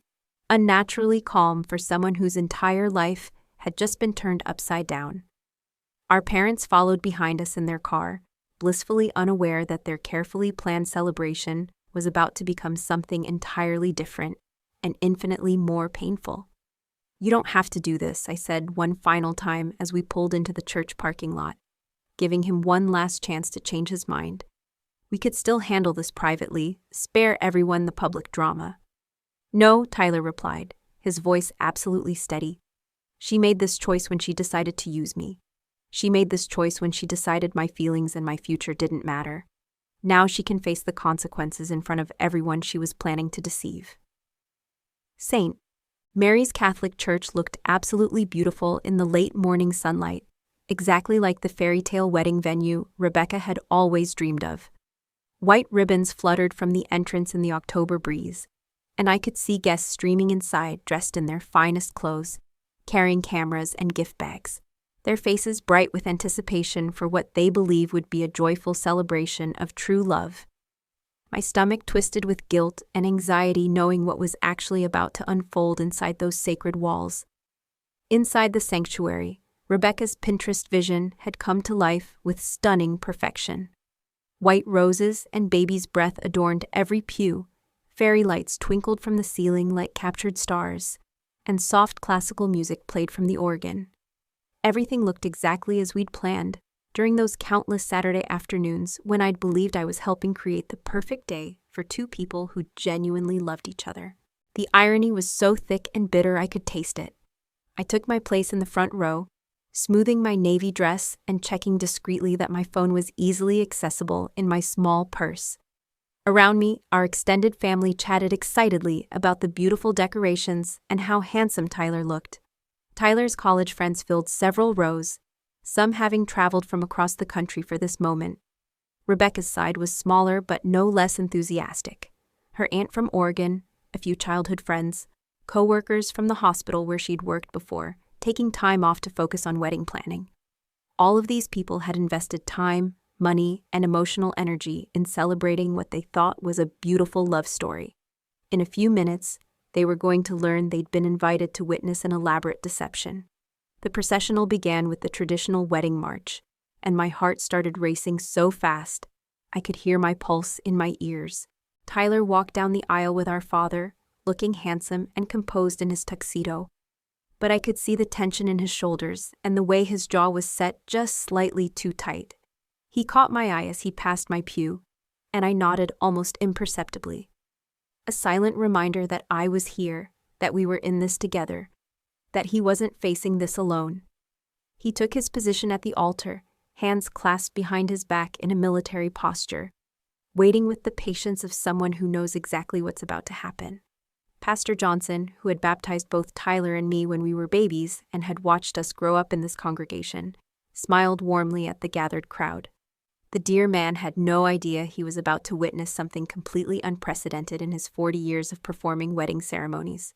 unnaturally calm for someone whose entire life had just been turned upside down. Our parents followed behind us in their car, blissfully unaware that their carefully planned celebration was about to become something entirely different and infinitely more painful. "You don't have to do this," I said one final time as we pulled into the church parking lot, giving him one last chance to change his mind. "We could still handle this privately, spare everyone the public drama." "No," Tyler replied, his voice absolutely steady. "She made this choice when she decided to use me. She made this choice when she decided my feelings and my future didn't matter. Now she can face the consequences in front of everyone she was planning to deceive." St. Mary's Catholic Church looked absolutely beautiful in the late morning sunlight, exactly like the fairy tale wedding venue Rebecca had always dreamed of. White ribbons fluttered from the entrance in the October breeze, and I could see guests streaming inside dressed in their finest clothes, carrying cameras and gift bags, their faces bright with anticipation for what they believe would be a joyful celebration of true love. My stomach twisted with guilt and anxiety knowing what was actually about to unfold inside those sacred walls. Inside the sanctuary, Rebecca's Pinterest vision had come to life with stunning perfection. White roses and baby's breath adorned every pew, fairy lights twinkled from the ceiling like captured stars, and soft classical music played from the organ. Everything looked exactly as we'd planned during those countless Saturday afternoons when I'd believed I was helping create the perfect day for two people who genuinely loved each other. The irony was so thick and bitter I could taste it. I took my place in the front row, smoothing my navy dress and checking discreetly that my phone was easily accessible in my small purse. Around me, our extended family chatted excitedly about the beautiful decorations and how handsome Tyler looked. Tyler's college friends filled several rows, some having traveled from across the country for this moment. Rebecca's side was smaller but no less enthusiastic. Her aunt from Oregon, a few childhood friends, co-workers from the hospital where she'd worked before, taking time off to focus on wedding planning. All of these people had invested time, money, and emotional energy in celebrating what they thought was a beautiful love story. In a few minutes, they were going to learn they'd been invited to witness an elaborate deception. The processional began with the traditional wedding march, and my heart started racing so fast I could hear my pulse in my ears. Tyler walked down the aisle with our father, looking handsome and composed in his tuxedo, but I could see the tension in his shoulders and the way his jaw was set just slightly too tight. He caught my eye as he passed my pew, and I nodded almost imperceptibly. A silent reminder that I was here, that we were in this together, that he wasn't facing this alone. He took his position at the altar, hands clasped behind his back in a military posture, waiting with the patience of someone who knows exactly what's about to happen. Pastor Johnson, who had baptized both Tyler and me when we were babies and had watched us grow up in this congregation, smiled warmly at the gathered crowd. The dear man had no idea he was about to witness something completely unprecedented in his 40 years of performing wedding ceremonies.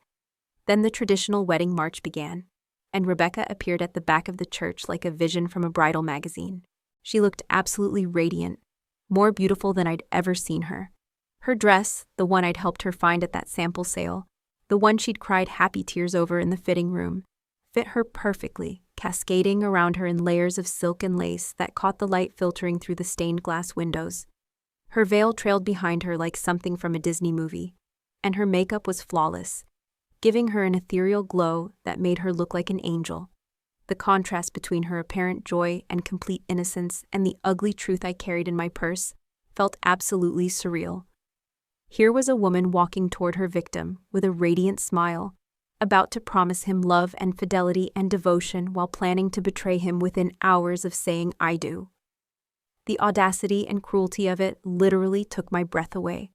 Then the traditional wedding march began, and Rebecca appeared at the back of the church like a vision from a bridal magazine. She looked absolutely radiant, more beautiful than I'd ever seen her. Her dress, the one I'd helped her find at that sample sale, the one she'd cried happy tears over in the fitting room, fit her perfectly, cascading around her in layers of silk and lace that caught the light filtering through the stained glass windows. Her veil trailed behind her like something from a Disney movie, and her makeup was flawless, giving her an ethereal glow that made her look like an angel. The contrast between her apparent joy and complete innocence and the ugly truth I carried in my purse felt absolutely surreal. Here was a woman walking toward her victim with a radiant smile, about to promise him love and fidelity and devotion while planning to betray him within hours of saying "I do." The audacity and cruelty of it literally took my breath away.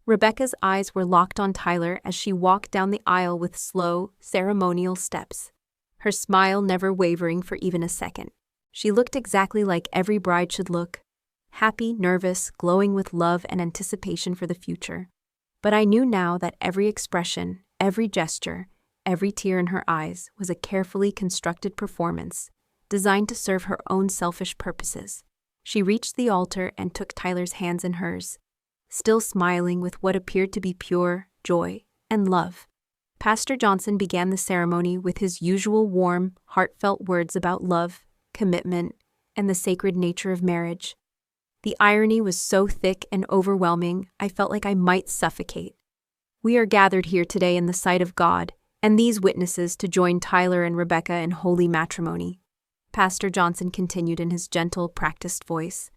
Rebecca's eyes were locked on Tyler as she walked down the aisle with slow, ceremonial steps, her smile never wavering for even a second. She looked exactly like every bride should look, happy, nervous, glowing with love and anticipation for the future. But I knew now that every expression, every gesture, every tear in her eyes was a carefully constructed performance, designed to serve her own selfish purposes. She reached the altar and took Tyler's hands in hers, still smiling with what appeared to be pure joy and love. Pastor Johnson began the ceremony with his usual warm, heartfelt words about love, commitment, and the sacred nature of marriage. The irony was so thick and overwhelming, I felt like I might suffocate. We are gathered here today in the sight of God, and these witnesses to join Tyler and Rebecca in holy matrimony. Pastor Johnson continued in his gentle, practiced voice.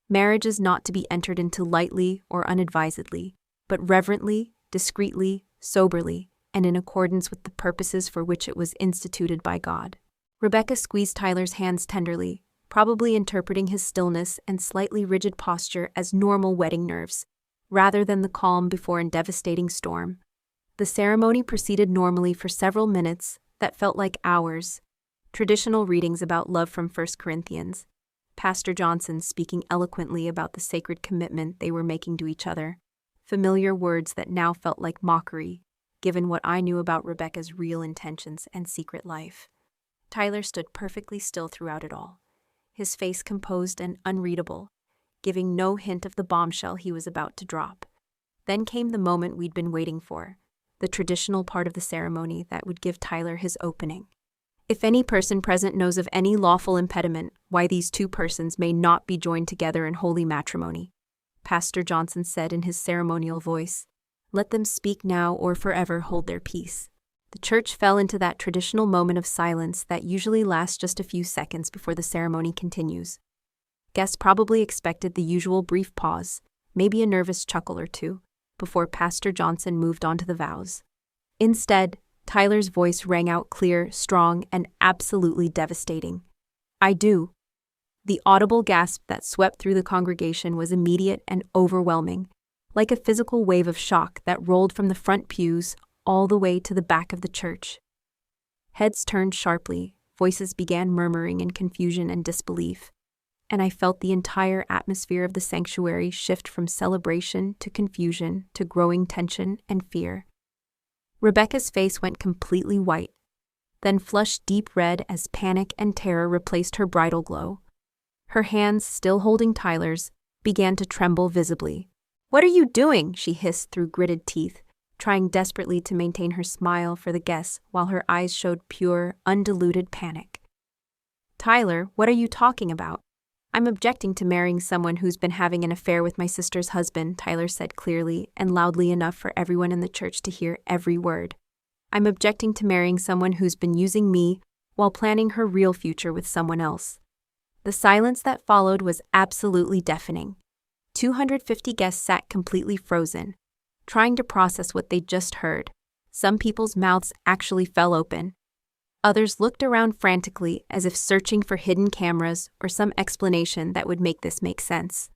Marriage is not to be entered into lightly or unadvisedly, but reverently, discreetly, soberly, and in accordance with the purposes for which it was instituted by God. Rebecca squeezed Tyler's hands tenderly, probably interpreting his stillness and slightly rigid posture as normal wedding nerves, rather than the calm before a devastating storm. The ceremony proceeded normally for several minutes that felt like hours. Traditional readings about love from 1 Corinthians. Pastor Johnson speaking eloquently about the sacred commitment they were making to each other. Familiar words that now felt like mockery, given what I knew about Rebecca's real intentions and secret life. Tyler stood perfectly still throughout it all, his face composed and unreadable, giving no hint of the bombshell he was about to drop. Then came the moment we'd been waiting for, the traditional part of the ceremony that would give Tyler his opening. If any person present knows of any lawful impediment why these two persons may not be joined together in holy matrimony, Pastor Johnson said in his ceremonial voice, let them speak now or forever hold their peace. The church fell into that traditional moment of silence that usually lasts just a few seconds before the ceremony continues. Guests probably expected the usual brief pause, maybe a nervous chuckle or two, before Pastor Johnson moved on to the vows. Instead, Tyler's voice rang out clear, strong, and absolutely devastating. I do. The audible gasp that swept through the congregation was immediate and overwhelming, like a physical wave of shock that rolled from the front pews all the way to the back of the church. Heads turned sharply, voices began murmuring in confusion and disbelief, and I felt the entire atmosphere of the sanctuary shift from celebration to confusion to growing tension and fear. Rebecca's face went completely white, then flushed deep red as panic and terror replaced her bridal glow. Her hands, still holding Tyler's, began to tremble visibly. What are you doing? She hissed through gritted teeth, trying desperately to maintain her smile for the guests while her eyes showed pure, undiluted panic. Tyler, what are you talking about? I'm objecting to marrying someone who's been having an affair with my sister's husband, Tyler said clearly and loudly enough for everyone in the church to hear every word. I'm objecting to marrying someone who's been using me while planning her real future with someone else. The silence that followed was absolutely deafening. 250 guests sat completely frozen, trying to process what they'd just heard. Some people's mouths actually fell open. Others looked around frantically as if searching for hidden cameras or some explanation that would make this make sense.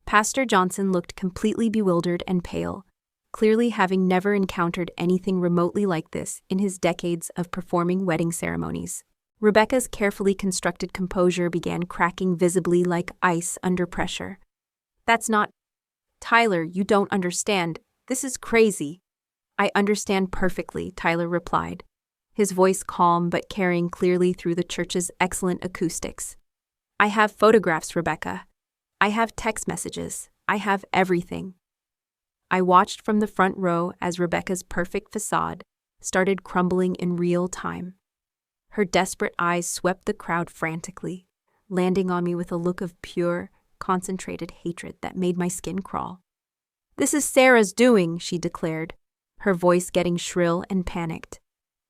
Pastor Johnson looked completely bewildered and pale, clearly having never encountered anything remotely like this in his decades of performing wedding ceremonies. Rebecca's carefully constructed composure began cracking visibly like ice under pressure. That's not... Tyler, you don't understand. This is crazy. I understand perfectly, Tyler replied, his voice calm but carrying clearly through the church's excellent acoustics. I have photographs, Rebecca. I have text messages. I have everything. I watched from the front row as Rebecca's perfect facade started crumbling in real time. Her desperate eyes swept the crowd frantically, landing on me with a look of pure, concentrated hatred that made my skin crawl. This is Sarah's doing, she declared, her voice getting shrill and panicked.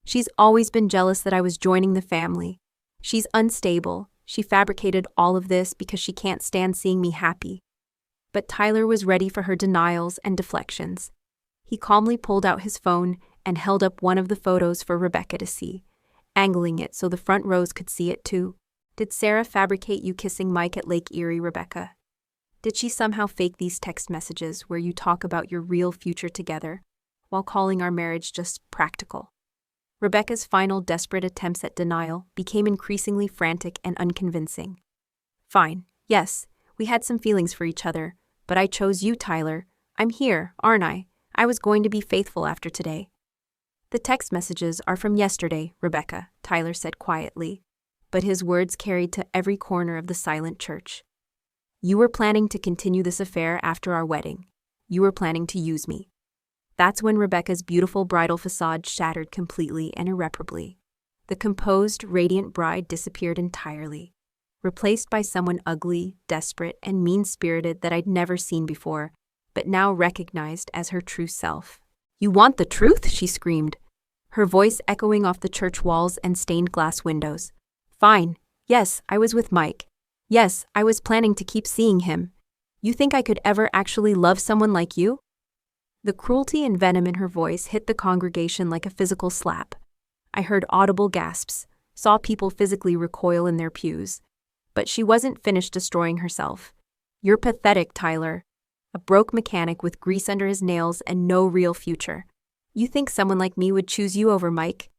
She's always been jealous that I was joining the family. She's unstable. She fabricated all of this because she can't stand seeing me happy. But Tyler was ready for her denials and deflections. He calmly pulled out his phone and held up one of the photos for Rebecca to see, angling it so the front rows could see it too. Did Sarah fabricate you kissing Mike at Lake Erie, Rebecca? Did she somehow fake these text messages where you talk about your real future together, while calling our marriage just practical? Rebecca's final desperate attempts at denial became increasingly frantic and unconvincing. Fine, yes, we had some feelings for each other, but I chose you, Tyler. I'm here, aren't I? I was going to be faithful after today. The text messages are from yesterday, Rebecca, Tyler said quietly, but his words carried to every corner of the silent church. You were planning to continue this affair after our wedding. You were planning to use me. That's when Rebecca's beautiful bridal facade shattered completely and irreparably. The composed, radiant bride disappeared entirely. replaced by someone ugly, desperate, and mean-spirited that I'd never seen before, but now recognized as her true self. "You want the truth?" she screamed, her voice echoing off the church walls and stained glass windows. "Fine. Yes, I was with Mike. Yes, I was planning to keep seeing him. You think I could ever actually love someone like you?" The cruelty and venom in her voice hit the congregation like a physical slap. I heard audible gasps, saw people physically recoil in their pews. But she wasn't finished destroying herself. "You're pathetic, Tyler. A broke mechanic with grease under his nails and no real future. You think someone like me would choose you over Mike?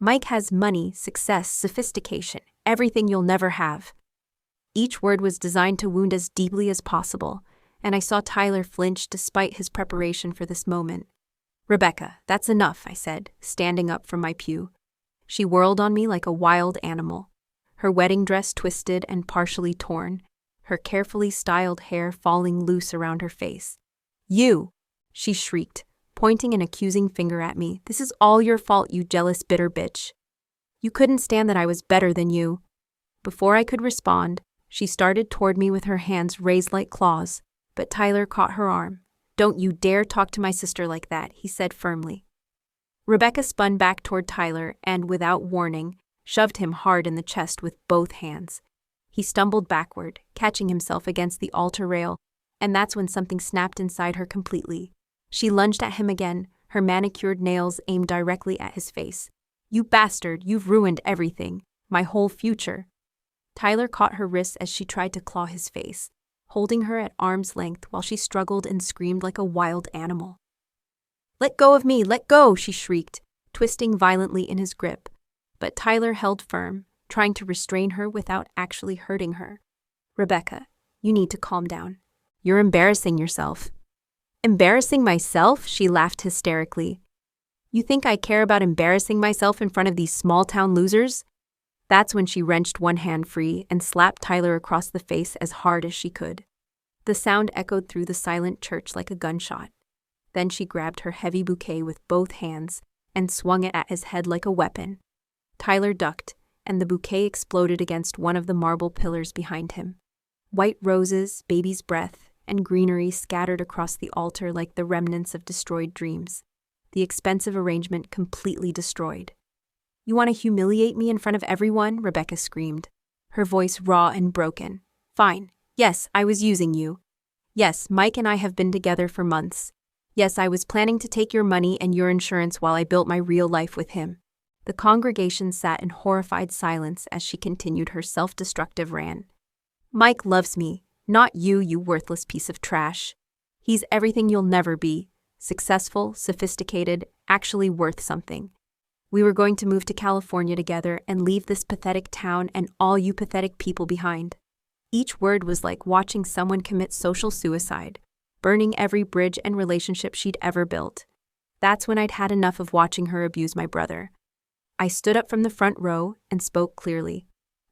Mike has money, success, sophistication, everything you'll never have." Each word was designed to wound as deeply as possible, and I saw Tyler flinch despite his preparation for this moment. "Rebecca, that's enough," I said, standing up from my pew. She whirled on me like a wild animal, her wedding dress twisted and partially torn, her carefully styled hair falling loose around her face. "You!" she shrieked, pointing an accusing finger at me. "This is all your fault, you jealous, bitter bitch. You couldn't stand that I was better than you." Before I could respond, she started toward me with her hands raised like claws, but Tyler caught her arm. "Don't you dare talk to my sister like that," he said firmly. Rebecca spun back toward Tyler and, without warning, shoved him hard in the chest with both hands. He stumbled backward, catching himself against the altar rail, and that's when something snapped inside her completely. She lunged at him again, her manicured nails aimed directly at his face. "You bastard, you've ruined everything. My whole future." Tyler caught her wrists as she tried to claw his face, holding her at arm's length while she struggled and screamed like a wild animal. "Let go of me, let go!" she shrieked, twisting violently in his grip. But Tyler held firm, trying to restrain her without actually hurting her. "Rebecca, you need to calm down. You're embarrassing yourself." "Embarrassing myself?" she laughed hysterically. "You think I care about embarrassing myself in front of these small-town losers?" That's when she wrenched one hand free and slapped Tyler across the face as hard as she could. The sound echoed through the silent church like a gunshot. Then she grabbed her heavy bouquet with both hands and swung it at his head like a weapon. Tyler ducked, and the bouquet exploded against one of the marble pillars behind him. White roses, baby's breath, and greenery scattered across the altar like the remnants of destroyed dreams. The expensive arrangement completely destroyed. "You want to humiliate me in front of everyone?" Rebecca screamed, her voice raw and broken. "Fine. Yes, I was using you. Yes, Mike and I have been together for months. Yes, I was planning to take your money and your insurance while I built my real life with him." The congregation sat in horrified silence as she continued her self-destructive rant. "Mike loves me, not you, you worthless piece of trash. He's everything you'll never be. Successful, sophisticated, actually worth something. We were going to move to California together and leave this pathetic town and all you pathetic people behind." Each word was like watching someone commit social suicide, burning every bridge and relationship she'd ever built. That's when I'd had enough of watching her abuse my brother. I stood up from the front row and spoke clearly.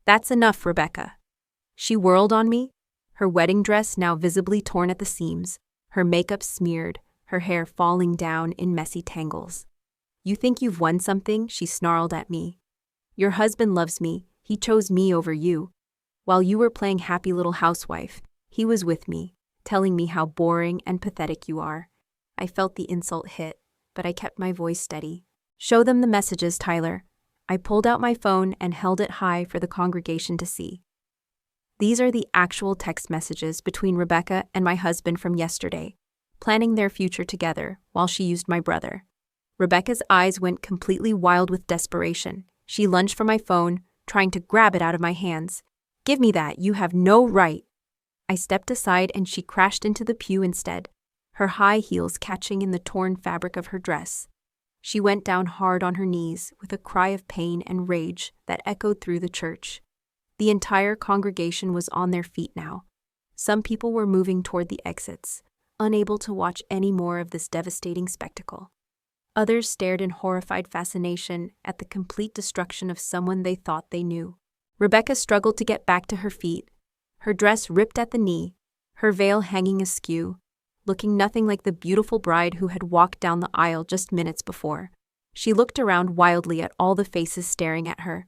"That's enough, Rebecca." She whirled on me, her wedding dress now visibly torn at the seams, her makeup smeared, her hair falling down in messy tangles. "You think you've won something?" she snarled at me. "Your husband loves me. He chose me over you. While you were playing happy little housewife, he was with me, telling me how boring and pathetic you are." I felt the insult hit, but I kept my voice steady. "Show them the messages, Tyler." I pulled out my phone and held it high for the congregation to see. These are the actual text messages between Rebecca and my husband from yesterday, planning their future together while she used my brother. Rebecca's eyes went completely wild with desperation. She lunged for my phone, trying to grab it out of my hands. "Give me that, you have no right." I stepped aside and she crashed into the pew instead, her high heels catching in the torn fabric of her dress. She went down hard on her knees with a cry of pain and rage that echoed through the church. The entire congregation was on their feet now. Some people were moving toward the exits, unable to watch any more of this devastating spectacle. Others stared in horrified fascination at the complete destruction of someone they thought they knew. Rebecca struggled to get back to her feet, her dress ripped at the knee, her veil hanging askew, looking nothing like the beautiful bride who had walked down the aisle just minutes before. She looked around wildly at all the faces staring at her.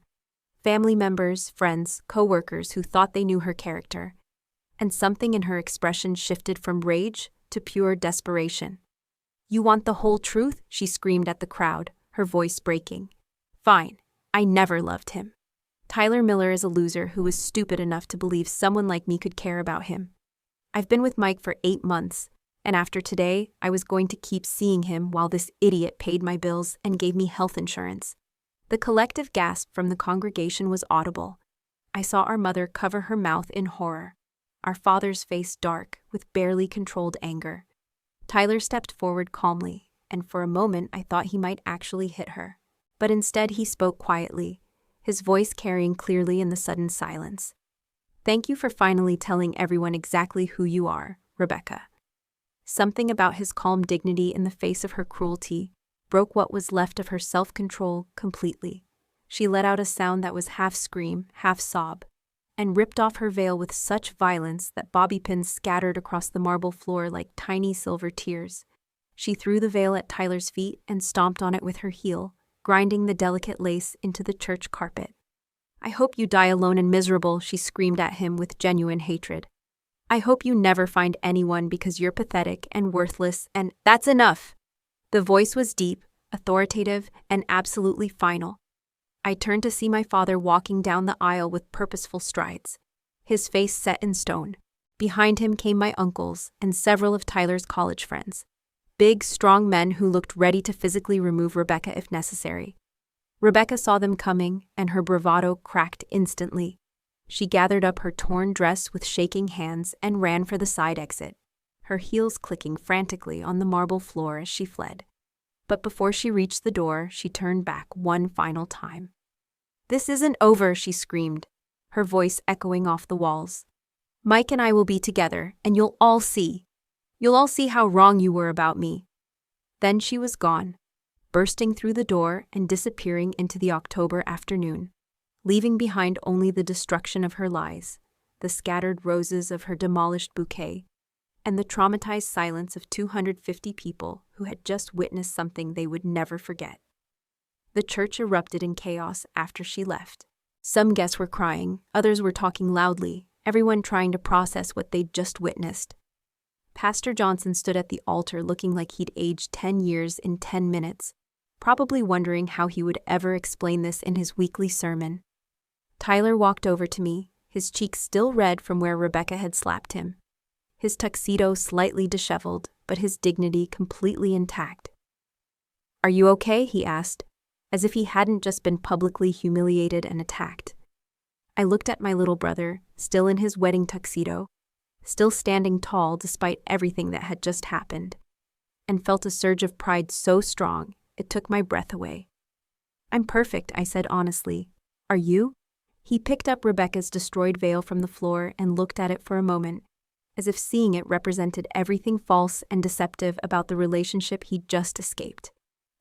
Family members, friends, co-workers who thought they knew her character. And something in her expression shifted from rage to pure desperation. "You want the whole truth?" she screamed at the crowd, her voice breaking. "Fine. I never loved him. Tyler Miller is a loser who was stupid enough to believe someone like me could care about him. I've been with Mike for 8 months, and after today, I was going to keep seeing him while this idiot paid my bills and gave me health insurance." The collective gasp from the congregation was audible. I saw our mother cover her mouth in horror, our father's face dark with barely controlled anger. Tyler stepped forward calmly, and for a moment I thought he might actually hit her. But instead he spoke quietly, his voice carrying clearly in the sudden silence. "Thank you for finally telling everyone exactly who you are, Rebecca." Something about his calm dignity in the face of her cruelty broke what was left of her self-control completely. She let out a sound that was half scream, half sob, and ripped off her veil with such violence that bobby pins scattered across the marble floor like tiny silver tears. She threw the veil at Tyler's feet and stomped on it with her heel, grinding the delicate lace into the church carpet. "I hope you die alone and miserable," she screamed at him with genuine hatred. "I hope you never find anyone because you're pathetic and worthless and—" "That's enough!" The voice was deep, authoritative, and absolutely final. I turned to see my father walking down the aisle with purposeful strides, his face set in stone. Behind him came my uncles and several of Tyler's college friends. Big, strong men who looked ready to physically remove Rebecca if necessary. Rebecca saw them coming, and her bravado cracked instantly. She gathered up her torn dress with shaking hands and ran for the side exit, her heels clicking frantically on the marble floor as she fled. But before she reached the door, she turned back one final time. "This isn't over," she screamed, her voice echoing off the walls. "Mike and I will be together, and you'll all see. You'll all see how wrong you were about me." Then she was gone, bursting through the door and disappearing into the October afternoon, leaving behind only the destruction of her lies, the scattered roses of her demolished bouquet, and the traumatized silence of 250 people who had just witnessed something they would never forget. The church erupted in chaos after she left. Some guests were crying, others were talking loudly, everyone trying to process what they'd just witnessed. Pastor Johnson stood at the altar looking like he'd aged 10 years in 10 minutes, probably wondering how he would ever explain this in his weekly sermon. Tyler walked over to me, his cheeks still red from where Rebecca had slapped him. His tuxedo slightly disheveled, but his dignity completely intact. "Are you okay?" he asked, as if he hadn't just been publicly humiliated and attacked. I looked at my little brother, still in his wedding tuxedo, still standing tall despite everything that had just happened, and felt a surge of pride so strong it took my breath away. "I'm perfect," I said honestly. "Are you?" He picked up Rebecca's destroyed veil from the floor and looked at it for a moment, as if seeing it represented everything false and deceptive about the relationship he'd just escaped.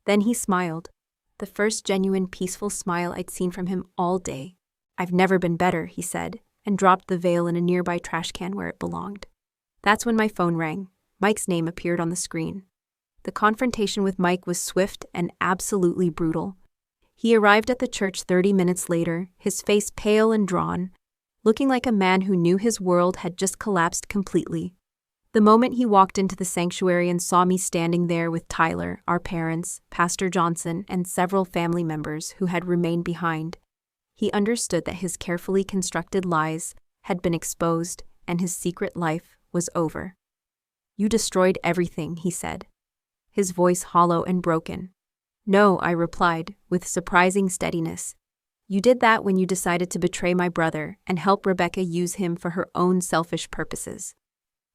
Then he smiled, the first genuine peaceful smile I'd seen from him all day. "I've never been better," he said, and dropped the veil in a nearby trash can where it belonged. That's when my phone rang. Mike's name appeared on the screen. The confrontation with Mike was swift and absolutely brutal. He arrived at the church 30 minutes later, his face pale and drawn, looking like a man who knew his world had just collapsed completely. The moment he walked into the sanctuary and saw me standing there with Tyler, our parents, Pastor Johnson, and several family members who had remained behind, he understood that his carefully constructed lies had been exposed and his secret life was over. "You destroyed everything," he said, his voice hollow and broken. "No," I replied, with surprising steadiness. "You did that when you decided to betray my brother and help Rebecca use him for her own selfish purposes."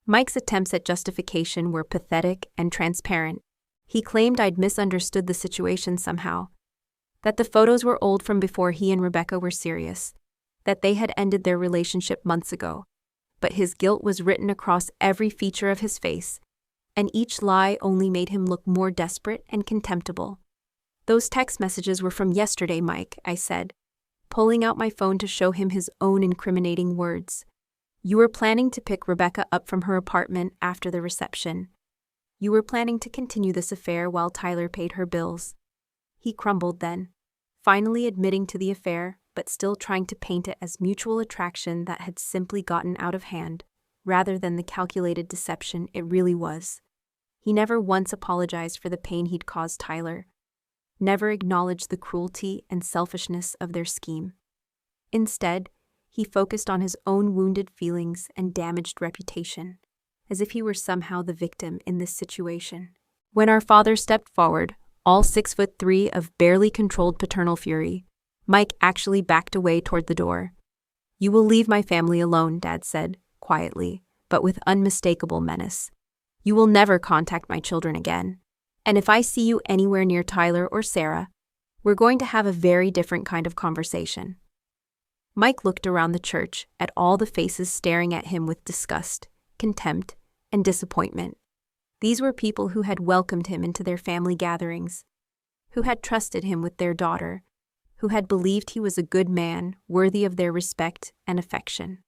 Mike's attempts at justification were pathetic and transparent. He claimed I'd misunderstood the situation somehow, that the photos were old from before he and Rebecca were serious, that they had ended their relationship months ago. But his guilt was written across every feature of his face, and each lie only made him look more desperate and contemptible. "Those text messages were from yesterday, Mike," I said, pulling out my phone to show him his own incriminating words. "You were planning to pick Rebecca up from her apartment after the reception. You were planning to continue this affair while Tyler paid her bills." He crumbled then, finally admitting to the affair, but still trying to paint it as mutual attraction that had simply gotten out of hand, rather than the calculated deception it really was. He never once apologized for the pain he'd caused Tyler, never acknowledged the cruelty and selfishness of their scheme. Instead, he focused on his own wounded feelings and damaged reputation, as if he were somehow the victim in this situation. When our father stepped forward, all 6'3" of barely controlled paternal fury, Mike actually backed away toward the door. "You will leave my family alone," Dad said, quietly, but with unmistakable menace. "You will never contact my children again. And if I see you anywhere near Tyler or Sarah, we're going to have a very different kind of conversation." Mike looked around the church at all the faces staring at him with disgust, contempt, and disappointment. These were people who had welcomed him into their family gatherings, who had trusted him with their daughter, who had believed he was a good man, worthy of their respect and affection.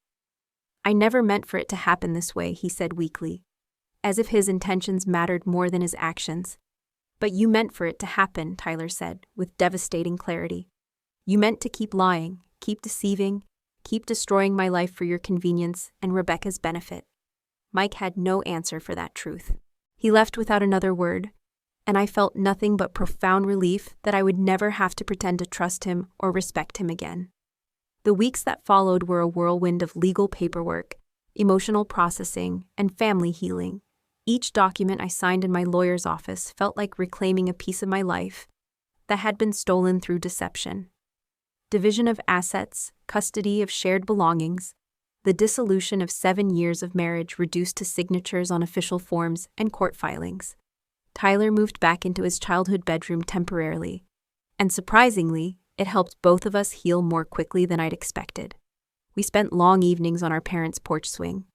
"I never meant for it to happen this way," he said weakly, as if his intentions mattered more than his actions. "But you meant for it to happen," Tyler said, with devastating clarity. "You meant to keep lying, keep deceiving, keep destroying my life for your convenience and Rebecca's benefit." Mike had no answer for that truth. He left without another word, and I felt nothing but profound relief that I would never have to pretend to trust him or respect him again. The weeks that followed were a whirlwind of legal paperwork, emotional processing, and family healing. Each document I signed in my lawyer's office felt like reclaiming a piece of my life that had been stolen through deception. Division of assets, custody of shared belongings, the dissolution of 7 years of marriage reduced to signatures on official forms and court filings. Tyler moved back into his childhood bedroom temporarily, and surprisingly, it helped both of us heal more quickly than I'd expected. We spent long evenings on our parents' porch swing,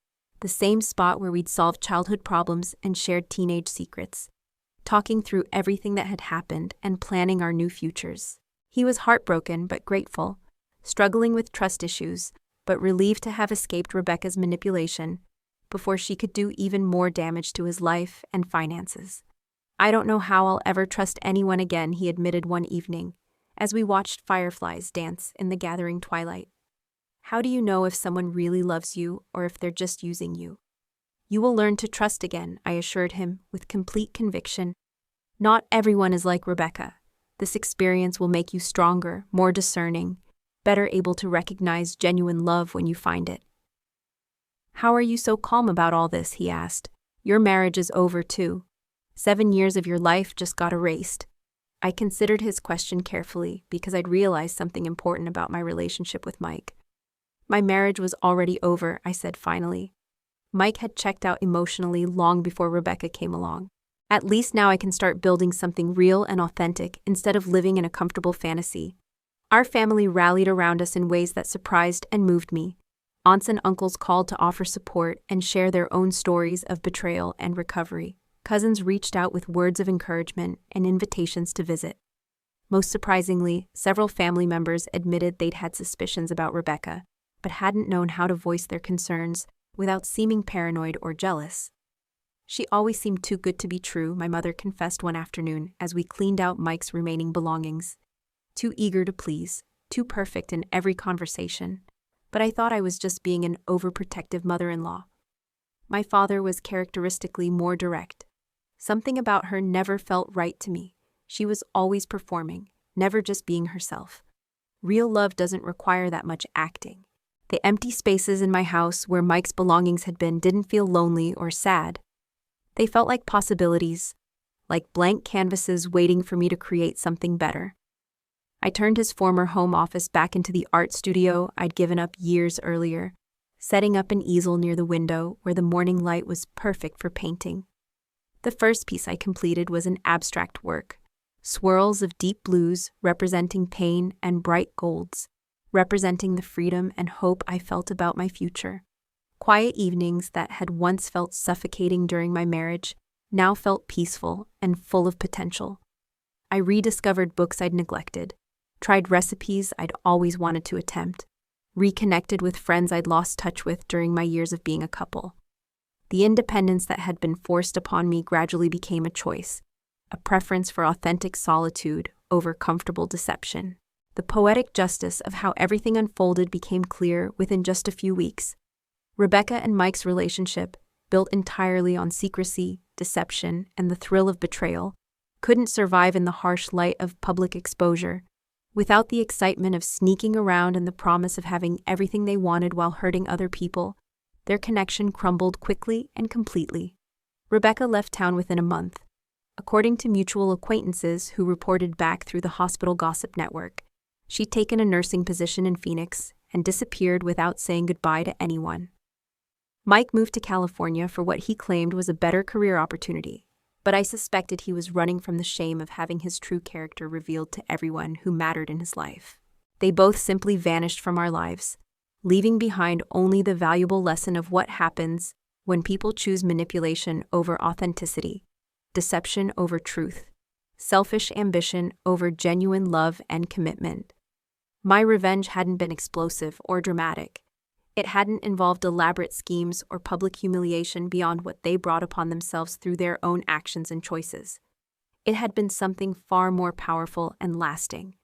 the same spot where we'd solved childhood problems and shared teenage secrets, talking through everything that had happened and planning our new futures. He was heartbroken but grateful, struggling with trust issues, but relieved to have escaped Rebecca's manipulation before she could do even more damage to his life and finances. "I don't know how I'll ever trust anyone again," he admitted one evening, as we watched fireflies dance in the gathering twilight. "How do you know if someone really loves you or if they're just using you?" "You will learn to trust again," I assured him with complete conviction. "Not everyone is like Rebecca. This experience will make you stronger, more discerning, better able to recognize genuine love when you find it." "How are you so calm about all this?" he asked. "Your marriage is over too. 7 years of your life just got erased." I considered his question carefully because I'd realized something important about my relationship with Mike. "My marriage was already over," I said finally. Mike had checked out emotionally long before Rebecca came along. "At least now I can start building something real and authentic instead of living in a comfortable fantasy." Our family rallied around us in ways that surprised and moved me. Aunts and uncles called to offer support and share their own stories of betrayal and recovery. Cousins reached out with words of encouragement and invitations to visit. Most surprisingly, several family members admitted they'd had suspicions about Rebecca, but hadn't known how to voice their concerns without seeming paranoid or jealous. "She always seemed too good to be true," my mother confessed one afternoon as we cleaned out Mike's remaining belongings. "Too eager to please, too perfect in every conversation. But I thought I was just being an overprotective mother-in-law." My father was characteristically more direct. "Something about her never felt right to me. She was always performing, never just being herself. Real love doesn't require that much acting." The empty spaces in my house where Mike's belongings had been didn't feel lonely or sad. They felt like possibilities, like blank canvases waiting for me to create something better. I turned his former home office back into the art studio I'd given up years earlier, setting up an easel near the window where the morning light was perfect for painting. The first piece I completed was an abstract work, swirls of deep blues representing pain and bright golds, representing the freedom and hope I felt about my future. Quiet evenings that had once felt suffocating during my marriage now felt peaceful and full of potential. I rediscovered books I'd neglected, tried recipes I'd always wanted to attempt, reconnected with friends I'd lost touch with during my years of being a couple. The independence that had been forced upon me gradually became a choice, a preference for authentic solitude over comfortable deception. The poetic justice of how everything unfolded became clear within just a few weeks. Rebecca and Mike's relationship, built entirely on secrecy, deception, and the thrill of betrayal, couldn't survive in the harsh light of public exposure. Without the excitement of sneaking around and the promise of having everything they wanted while hurting other people, their connection crumbled quickly and completely. Rebecca left town within a month. According to mutual acquaintances who reported back through the hospital gossip network, she'd taken a nursing position in Phoenix and disappeared without saying goodbye to anyone. Mike moved to California for what he claimed was a better career opportunity, but I suspected he was running from the shame of having his true character revealed to everyone who mattered in his life. They both simply vanished from our lives, leaving behind only the valuable lesson of what happens when people choose manipulation over authenticity, deception over truth, selfish ambition over genuine love and commitment. My revenge hadn't been explosive or dramatic. It hadn't involved elaborate schemes or public humiliation beyond what they brought upon themselves through their own actions and choices. It had been something far more powerful and lasting.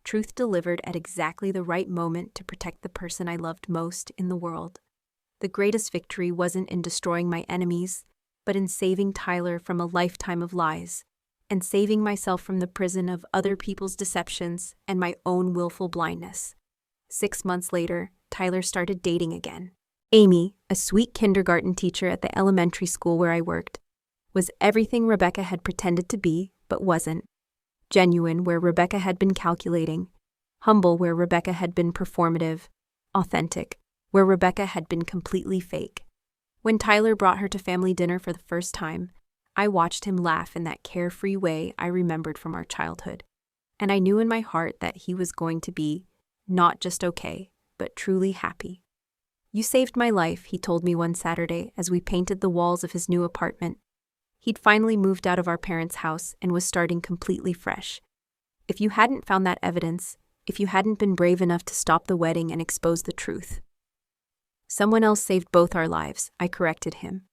Truth delivered at exactly the right moment to protect the person I loved most in the world. The greatest victory wasn't in destroying my enemies, but in saving Tyler from a lifetime of lies, and saving myself from the prison of other people's deceptions and my own willful blindness. 6 months later, Tyler started dating again. Amy, a sweet kindergarten teacher at the elementary school where I worked, was everything Rebecca had pretended to be, but wasn't. Genuine where Rebecca had been calculating, humble where Rebecca had been performative, authentic where Rebecca had been completely fake. When Tyler brought her to family dinner for the first time, I watched him laugh in that carefree way I remembered from our childhood, and I knew in my heart that he was going to be not just okay, but truly happy. "You saved my life," he told me one Saturday as we painted the walls of his new apartment. He'd finally moved out of our parents' house and was starting completely fresh. "If you hadn't found that evidence, if you hadn't been brave enough to stop the wedding and expose the truth." "Someone else saved both our lives," I corrected him,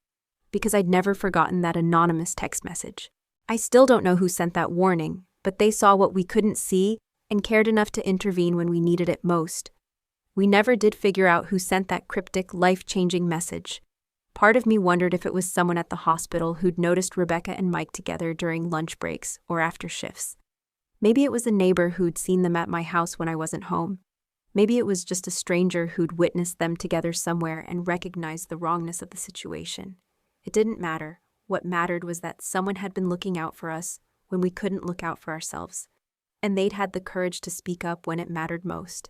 because I'd never forgotten that anonymous text message. I still don't know who sent that warning, but they saw what we couldn't see and cared enough to intervene when we needed it most. We never did figure out who sent that cryptic, life-changing message. Part of me wondered if it was someone at the hospital who'd noticed Rebecca and Mike together during lunch breaks or after shifts. Maybe it was a neighbor who'd seen them at my house when I wasn't home. Maybe it was just a stranger who'd witnessed them together somewhere and recognized the wrongness of the situation. It didn't matter. What mattered was that someone had been looking out for us when we couldn't look out for ourselves, and they'd had the courage to speak up when it mattered most.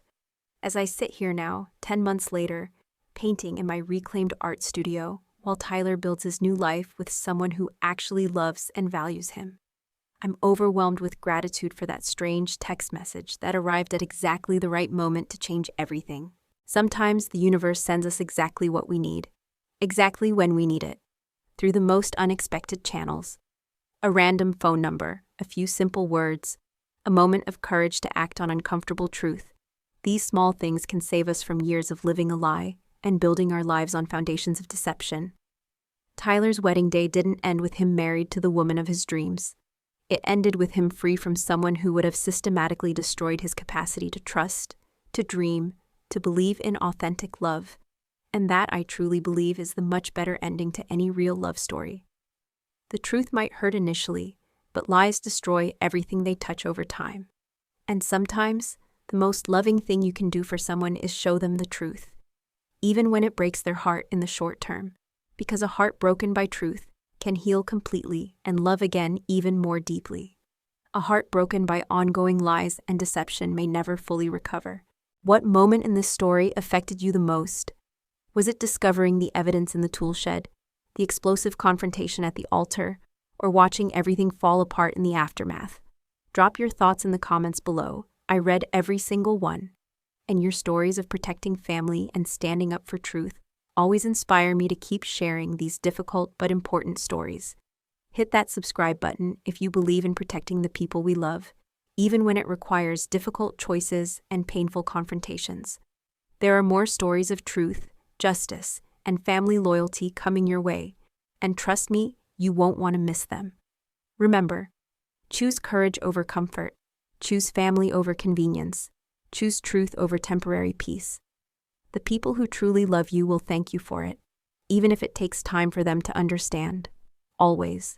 As I sit here now, 10 months later, painting in my reclaimed art studio, while Tyler builds his new life with someone who actually loves and values him, I'm overwhelmed with gratitude for that strange text message that arrived at exactly the right moment to change everything. Sometimes the universe sends us exactly what we need, exactly when we need it, through the most unexpected channels. A random phone number, a few simple words, a moment of courage to act on uncomfortable truth. These small things can save us from years of living a lie and building our lives on foundations of deception. Tyler's wedding day didn't end with him married to the woman of his dreams. It ended with him free from someone who would have systematically destroyed his capacity to trust, to dream, to believe in authentic love. And that, I truly believe, is the much better ending to any real love story. The truth might hurt initially, but lies destroy everything they touch over time. And sometimes, the most loving thing you can do for someone is show them the truth, even when it breaks their heart in the short term, because a heart broken by truth can heal completely and love again even more deeply. A heart broken by ongoing lies and deception may never fully recover. What moment in this story affected you the most? Was it discovering the evidence in the tool shed, the explosive confrontation at the altar, or watching everything fall apart in the aftermath? Drop your thoughts in the comments below. I read every single one, and your stories of protecting family and standing up for truth always inspire me to keep sharing these difficult but important stories. Hit that subscribe button if you believe in protecting the people we love, even when it requires difficult choices and painful confrontations. There are more stories of truth, justice, and family loyalty coming your way, and trust me, you won't want to miss them. Remember, choose courage over comfort. Choose family over convenience, Choose truth over temporary peace. The people who truly love you will thank you for it, even if it takes time for them to understand. Always.